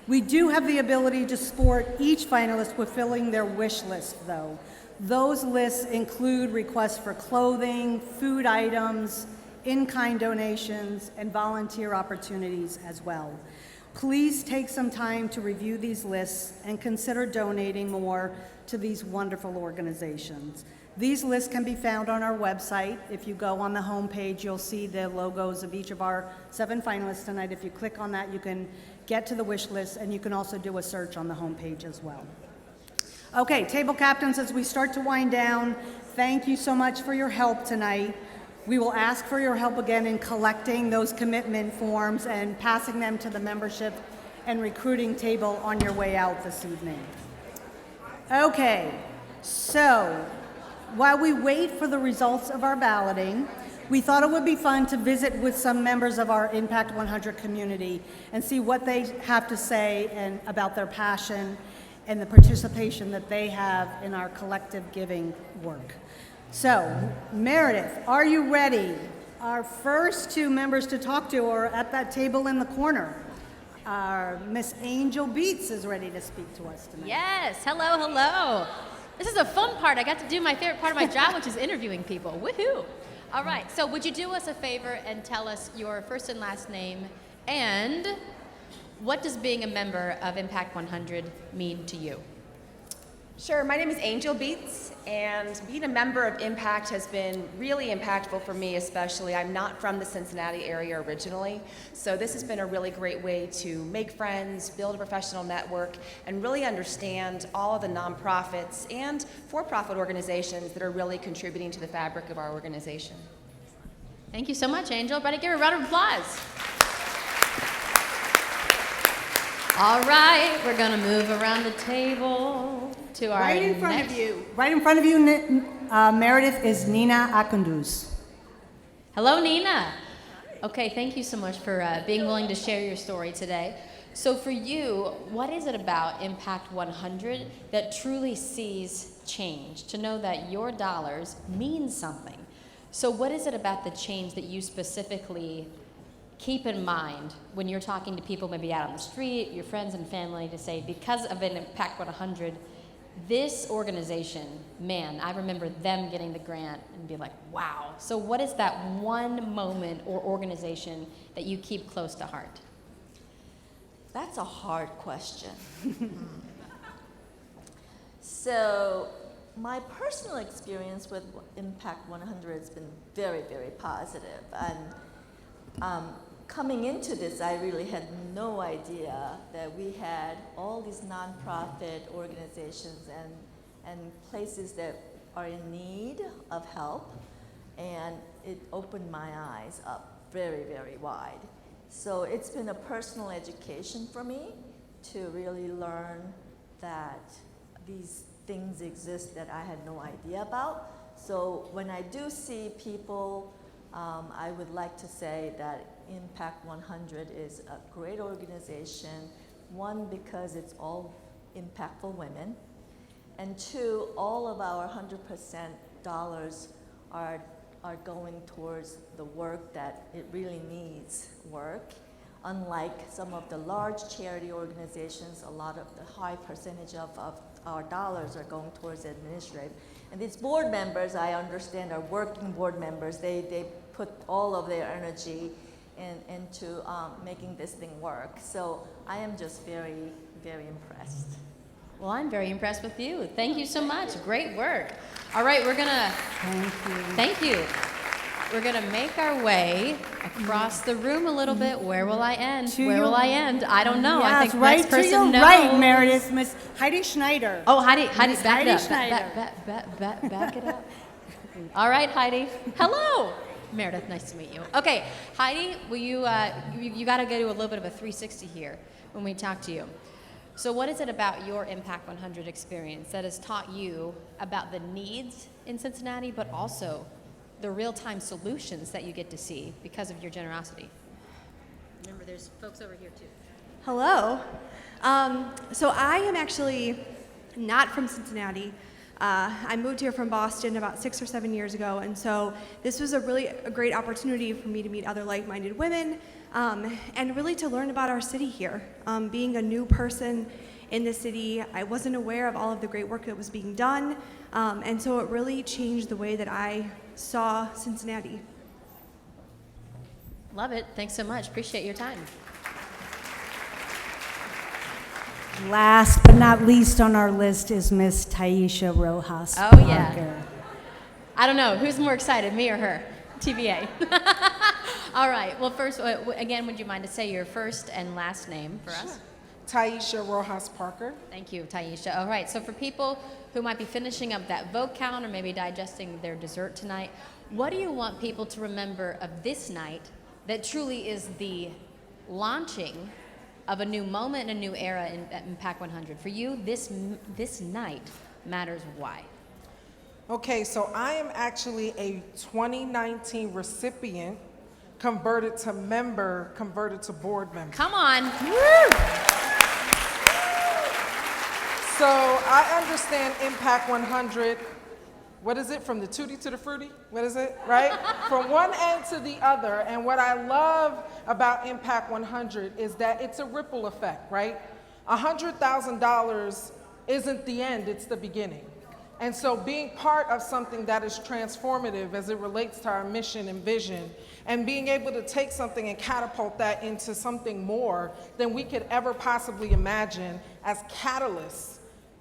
We do have the ability to support each finalist with filling their wish list, though. Those lists include requests for clothing, food items, in-kind donations, and volunteer opportunities as well. Please take some time to review these lists and consider donating more to these wonderful organizations. These lists can be found on our website. If you go on the home page, you'll see the logos of each of our 7 finalists tonight. If you click on that, you can get to the wish list, and you can also do a search on the home page as well. Okay, table captains, as we start to wind down, thank you so much for your help tonight. We will ask for your help again in collecting those commitment forms and passing them to the membership and recruiting table on your way out this evening. Okay, so while we wait for the results of our balloting, we thought it would be fun to visit with some members of our Impact 100 community and see what they have to say about their passion and the participation that they have in our collective giving work. So, Meredith, are you ready? Our first two members to talk to are at that table in the corner. Our Miss Angel Beats is ready to speak to us tonight. Yes, hello, hello. This is a fun part. I got to do my favorite part of my job, which is interviewing people. Woohoo! All right, so would you do us a favor and tell us your first and last name, and what does being a member of Impact 100 mean to you? Sure, my name is Angel Beats, and being a member of Impact has been really impactful for me, especially. I'm not from the Cincinnati area originally, so this has been a really great way to make friends, build a professional network, and really understand all of the nonprofits and for-profit organizations that are really contributing to the fabric of our organization. Thank you so much, Angel. Everybody give her a round of applause. All right, we're gonna move around the table to our Right in front next. of you. Right in front of you, Meredith, is Nina Akunduz. Hello, Nina. Okay, thank you so much for being willing to share your story today. So for you, what is it about Impact 100 that truly sees change, to know that your dollars mean something? So what is it about the change that you specifically keep in mind when you're talking to people maybe out on the street, your friends and family, to say, because of an Impact 100, this organization, man, I remember them getting the grant and be like, wow. So what is that one moment or organization that you keep close to heart? That's a hard question. So my personal experience with Impact 100 has been very, very positive. And coming into this, I really had no idea that we had all these nonprofit organizations and places that are in need of help. And it opened my eyes up very, very wide. So it's been a personal education for me to really learn that these things exist that I had no idea about. So when I do see people, I would like to say that Impact 100 is a great organization. One, because it's all impactful women. And two, all of our 100% dollars are going towards the work that it really needs work. Unlike some of the large charity organizations, a lot of the high percentage of our dollars are going towards administrative. And these board members, I understand, are working board members. They put all of their energy into making this thing work. So I am just very, very impressed. Well, I'm very impressed with you. Thank you so much. Great work. All right, we're gonna. Thank you. We're gonna make our way across the room a little bit. Where will I end? Where will I end? I don't know. Yes, I think right next person to your knows. right, Meredith, Miss Heidi Schneider. Oh, Heidi, back Miss it up. Heidi Schneider. Back it up. All right, Heidi. Hello. Meredith, nice to meet you. Okay, Heidi, will you got to go to a little bit of a 360 here when we talk to you. So what is it about your Impact 100 experience that has taught you about the needs in Cincinnati, but also the real-time solutions that you get to see because of your generosity? Remember, there's folks over here too. Hello. So I am actually not from Cincinnati. I moved here from Boston about 6 or 7 years ago, and so this was a great opportunity for me to meet other like-minded women and really to learn about our city here. Being a new person in the city, I wasn't aware of all of the great work that was being done, and so it really changed the way that I saw Cincinnati. Love it. Thanks so much. Appreciate your time. Last but not least on our list is Miss Taisha Rojas. Oh, yeah. Parker. I don't know. Who's more excited, me or her? TBA. All right. Well, first, again, would you mind to say your first and last name for us? Taisha Rojas Parker. Thank you, Taisha. All right. So for people who might be finishing up that vote count or maybe digesting their dessert tonight, what do you want people to remember of this night that truly is the launching of a new moment and a new era in Impact 100? For you, this night matters. Why? Okay, so I am actually a 2019 recipient, converted to member, converted to board member. Come on. So I understand Impact 100. What is it? From the tutti to the fruity? What is it? Right? From one end to the other. And what I love about Impact 100 is that it's a ripple effect, right? $100,000 isn't the end, it's the beginning. And so being part of something that is transformative as it relates to our mission and vision, and being able to take something and catapult that into something more than we could ever possibly imagine as catalysts,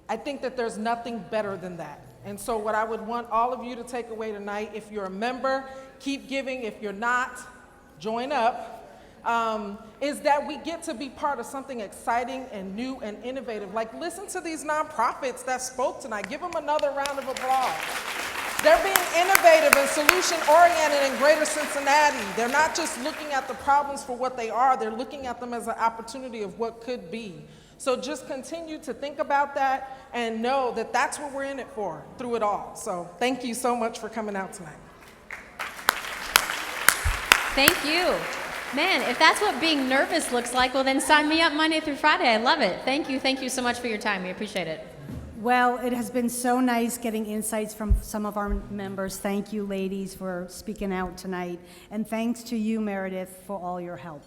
I think that there's nothing better than that. And so what I would want all of you to take away tonight, if you're a member, keep giving. If you're not, join up. Is that we get to be part of something exciting and new and innovative. Like, listen to these nonprofits that spoke tonight. Give them another round of applause. They're being innovative and solution-oriented in Greater Cincinnati. They're not just looking at the problems for what they are, they're looking at them as an opportunity of what could be. So just continue to think about that and know that that's what we're in it for through it all. So thank you so much for coming out tonight. Thank you. Man, if that's what being nervous looks like, well then sign me up Monday through Friday. I love it. Thank you so much for your time. We appreciate it. Well, it has been so nice getting insights from some of our members. Thank you, ladies, for speaking out tonight. And thanks to you, Meredith, for all your help.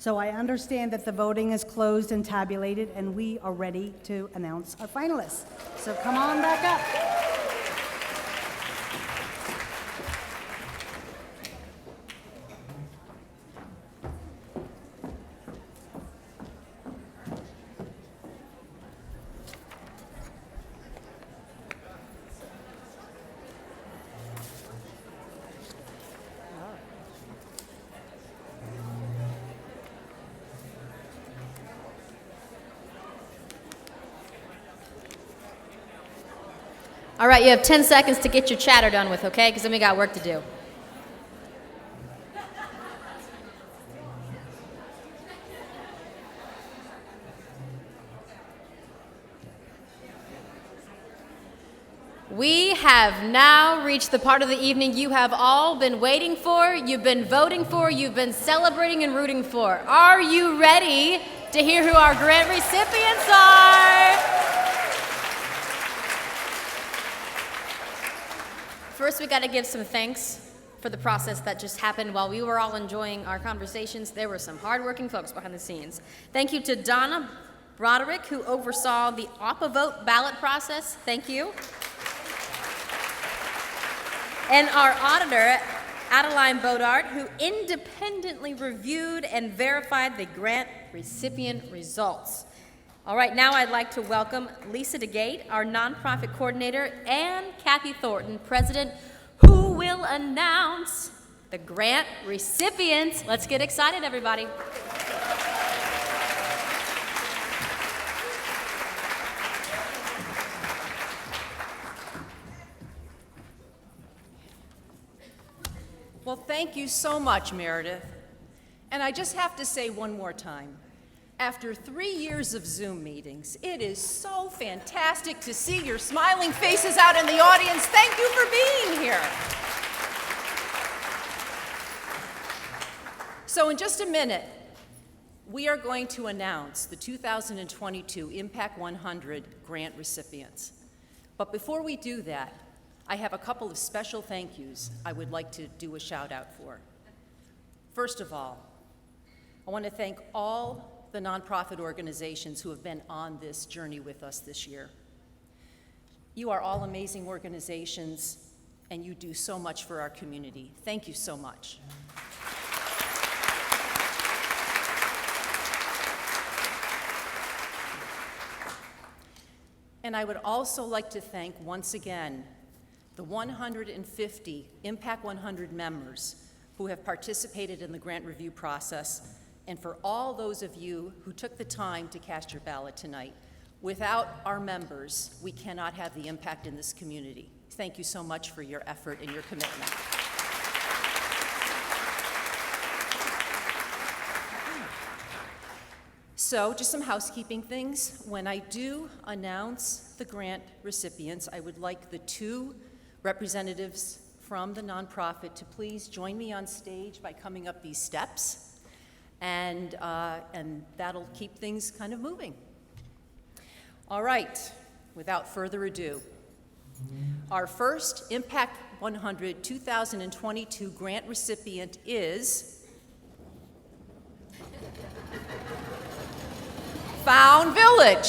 So I understand that the voting is closed and tabulated, and we are ready to announce our finalists. So come on back up. All right, you have 10 seconds to get your chatter done with, okay? Because then we got work to do. We have now reached the part of the evening you have all been waiting for, you've been voting for, you've been celebrating and rooting for. Are you ready to hear who our grant recipients are? First, we got to give some thanks for the process that just happened while we were all enjoying our conversations. There were some hardworking folks behind the scenes. Thank you to Donna Broderick, who oversaw the OPA-vote ballot process. Thank you. And our auditor, Adeline Bodart, who independently reviewed and verified the grant recipient results. All right, now I'd like to welcome Lisa DeGate, our nonprofit coordinator, and Kathy Thornton, president, who will announce the grant recipients. Let's get excited, everybody. Well, thank you so much, Meredith. And I just have to say one more time, after 3 years of Zoom meetings, it is so fantastic to see your smiling faces out in the audience. Thank you for being here. So in just a minute, we are going to announce the 2022 Impact 100 grant recipients. But before we do that, I have a couple of special thank yous I would like to do a shout out for. First of all, I want to thank all the nonprofit organizations who have been on this journey with us this year. You are all amazing organizations, and you do so much for our community. Thank you so much. And I would also like to thank once again the 150 Impact 100 members who have participated in the grant review process, and for all those of you who took the time to cast your ballot tonight. Without our members, we cannot have the impact in this community. Thank you so much for your effort and your commitment. So, just some housekeeping things. When I do announce the grant recipients, I would like the two representatives from the nonprofit to please join me on stage by coming up these steps. And that'll keep things kind of moving. All right, without further ado, our first Impact 100 2022 grant recipient is Found Village.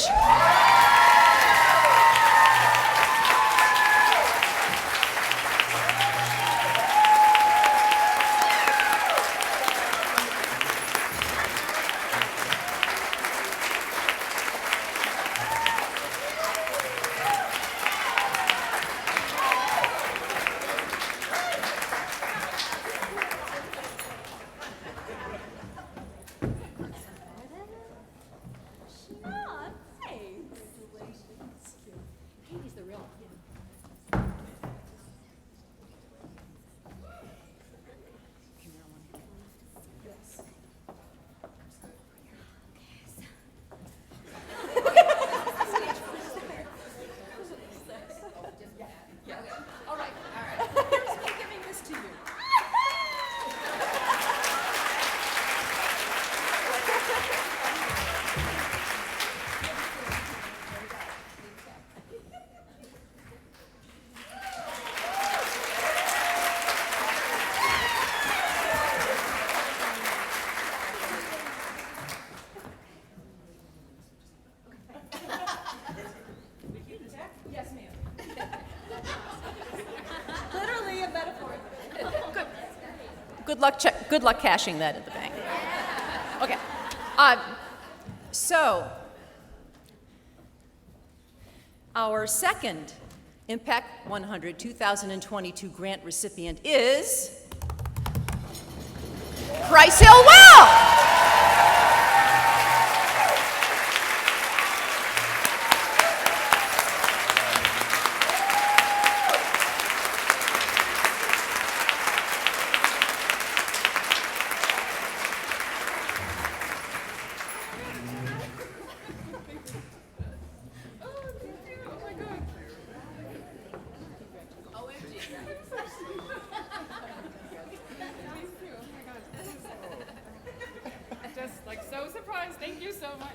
Good luck cashing that at the bank. Okay. So, our second Impact 100 2022 grant recipient is Price Hill Well. Just like so surprised. Thank you so much.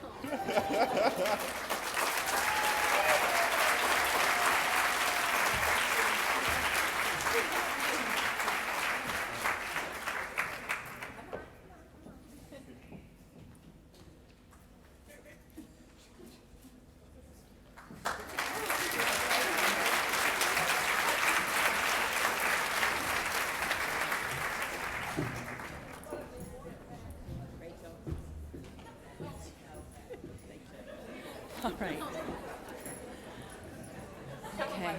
All right. Okay.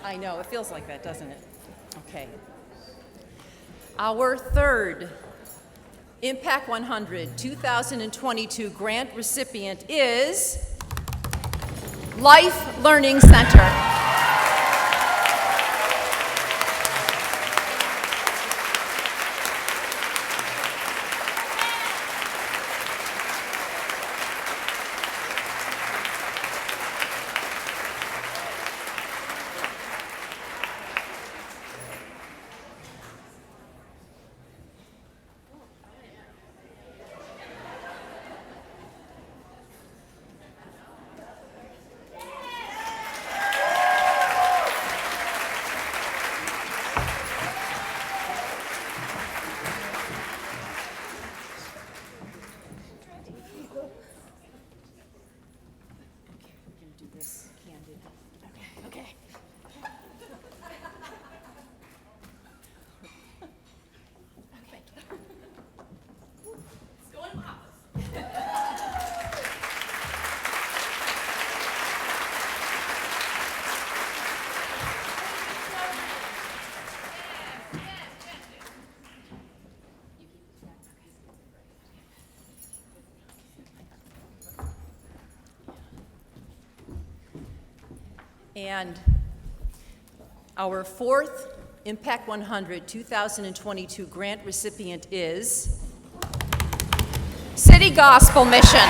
I know, it feels like that, doesn't it? Okay. Our third Impact 100 2022 grant recipient is Life Learning Center. And our fourth Impact 100 2022 grant recipient is City Gospel Mission.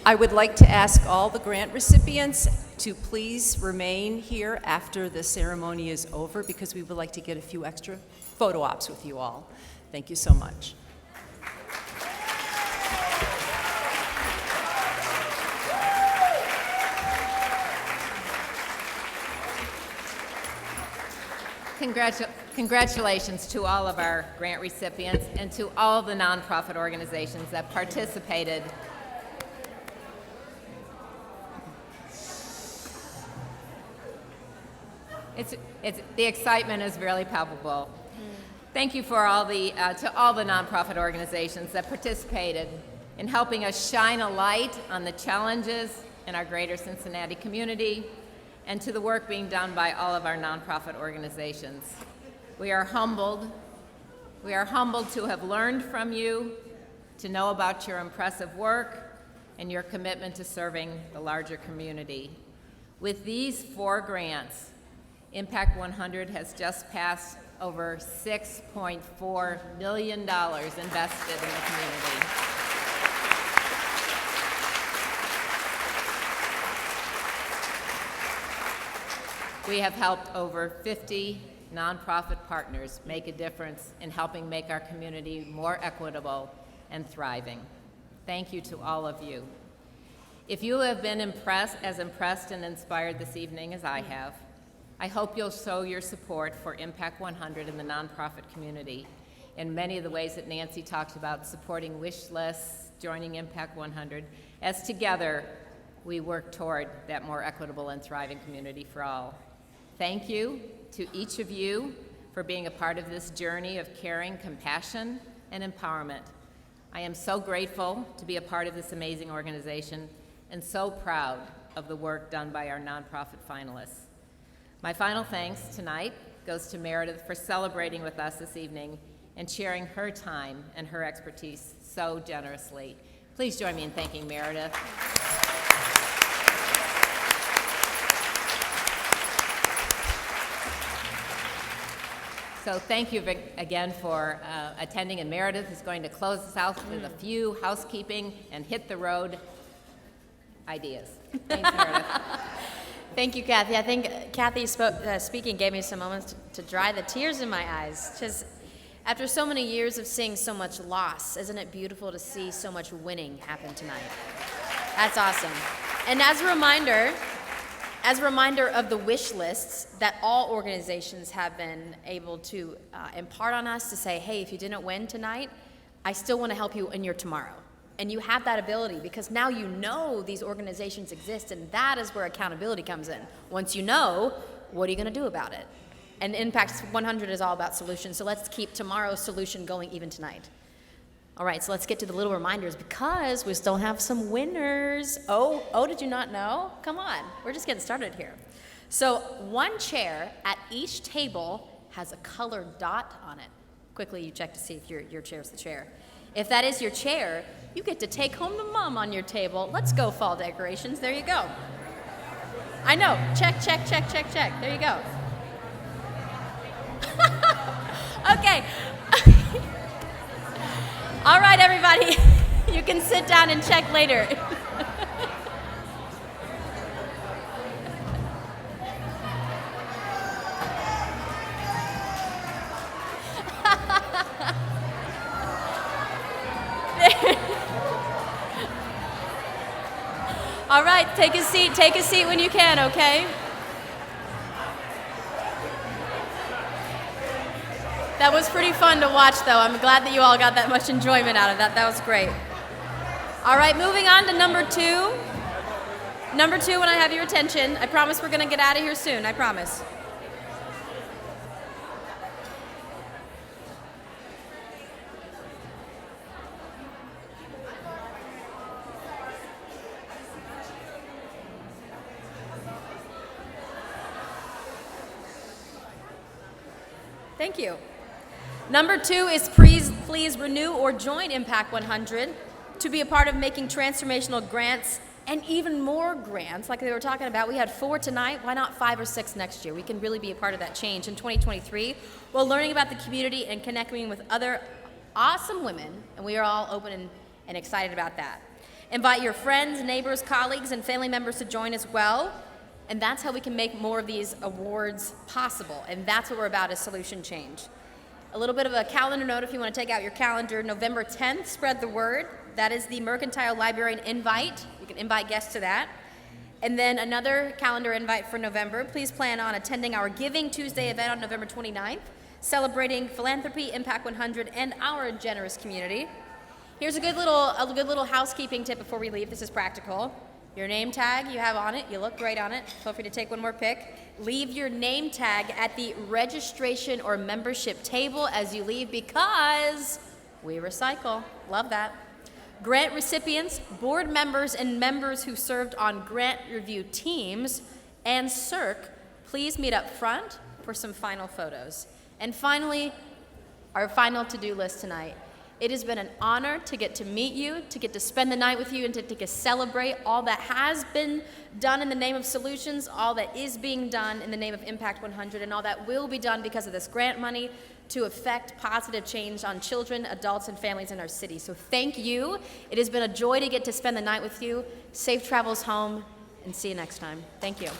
I would like to ask all the grant recipients to please remain here after the ceremony is over because we would like to get a few extra photo ops with you all. Thank you so much. Congratulations to all of our grant recipients and to all of the nonprofit organizations that participated. The excitement is really palpable. Thank you for all to all the nonprofit organizations that participated in helping us shine a light on the challenges in our greater Cincinnati community and to the work being done by all of our nonprofit organizations. We are humbled. We are humbled to have learned from you, to know about your impressive work and your commitment to serving the larger community. With these 4 grants, Impact 100 has just passed over $6.4 million invested in the community. We have helped over 50 nonprofit partners make a difference in helping make our community more equitable and thriving. Thank you to all of you. If you have been impressed and inspired this evening as I have, I hope you'll show your support for Impact 100 in the nonprofit community in many of the ways that Nancy talked about, supporting wish lists, joining Impact 100, as together we work toward that more equitable and thriving community for all. Thank you to each of you for being a part of this journey of caring, compassion, and empowerment. I am so grateful to be a part of this amazing organization and so proud of the work done by our nonprofit finalists. My final thanks tonight goes to Meredith for celebrating with us this evening and sharing her time and her expertise so generously. Please join me in thanking Meredith. So thank you again for attending, and Meredith is going to close us out with a few housekeeping and hit the road ideas. Thanks, Meredith. Thank you, Kathy. I think Kathy speaking gave me some moments to dry the tears in my eyes. Because after so many years of seeing so much loss, isn't it beautiful to see so much winning happen tonight? That's awesome. And as a reminder of the wish lists that all organizations have been able to impart on us to say, hey, if you didn't win tonight, I still want to help you in your tomorrow. And you have that ability because now you know these organizations exist, and that is where accountability comes in. Once you know, what are you going to do about it? And Impact 100 is all about solutions, so let's keep tomorrow's solution going even tonight. All right, so let's get to the little reminders because we still have some winners. Oh, did you not know? Come on, we're just getting started here. So one chair at each table has a colored dot on it. Quickly, you check to see if your chair's the chair. If that is your chair, you get to take home the mum on your table. Let's go, fall decorations. There you go. I know. Check, check, check, check, check. There you go. Okay. All right, everybody. You can sit down and check later. All right, take a seat when you can, okay? That was pretty fun to watch, though. I'm glad that you all got that much enjoyment out of that. That was great. All right, moving on to number 2. Number 2, when I have your attention, I promise we're going to get out of here soon, I promise. Thank you. Number 2 is please renew or join Impact 100 to be a part of making transformational grants and even more grants like they were talking about. We had 4 tonight. Why not 5 or 6 next year? We can really be a part of that change in 2023 while learning about the community and connecting with other awesome women, and we are all open and excited about that. Invite your friends, neighbors, colleagues, and family members to join as well. And that's how we can make more of these awards possible. And that's what we're about, is solution change. A little bit of a calendar note if you want to take out your calendar. November 10th, spread the word. That is the Mercantile Librarian invite. You can invite guests to that. And then another calendar invite for November. Please plan on attending our Giving Tuesday event on November 29th, celebrating philanthropy, Impact 100, and our generous community. Here's a good little housekeeping tip before we leave. This is practical. Your name tag you have on it, you look great on it. Feel free to take one more pic. Leave your name tag at the registration or membership table as you leave, because we recycle. Love that. Grant recipients, board members, and members who served on grant review teams and CERC, please meet up front for some final photos. And finally, our final to-do list tonight. It has been an honor to get to meet you, to get to spend the night with you, and to celebrate all that has been done in the name of solutions, all that is being done in the name of Impact 100, and all that will be done because of this grant money to affect positive change on children, adults, and families in our city. So thank you. It has been a joy to get to spend the night with you. Safe travels home, and see you next time. Thank you.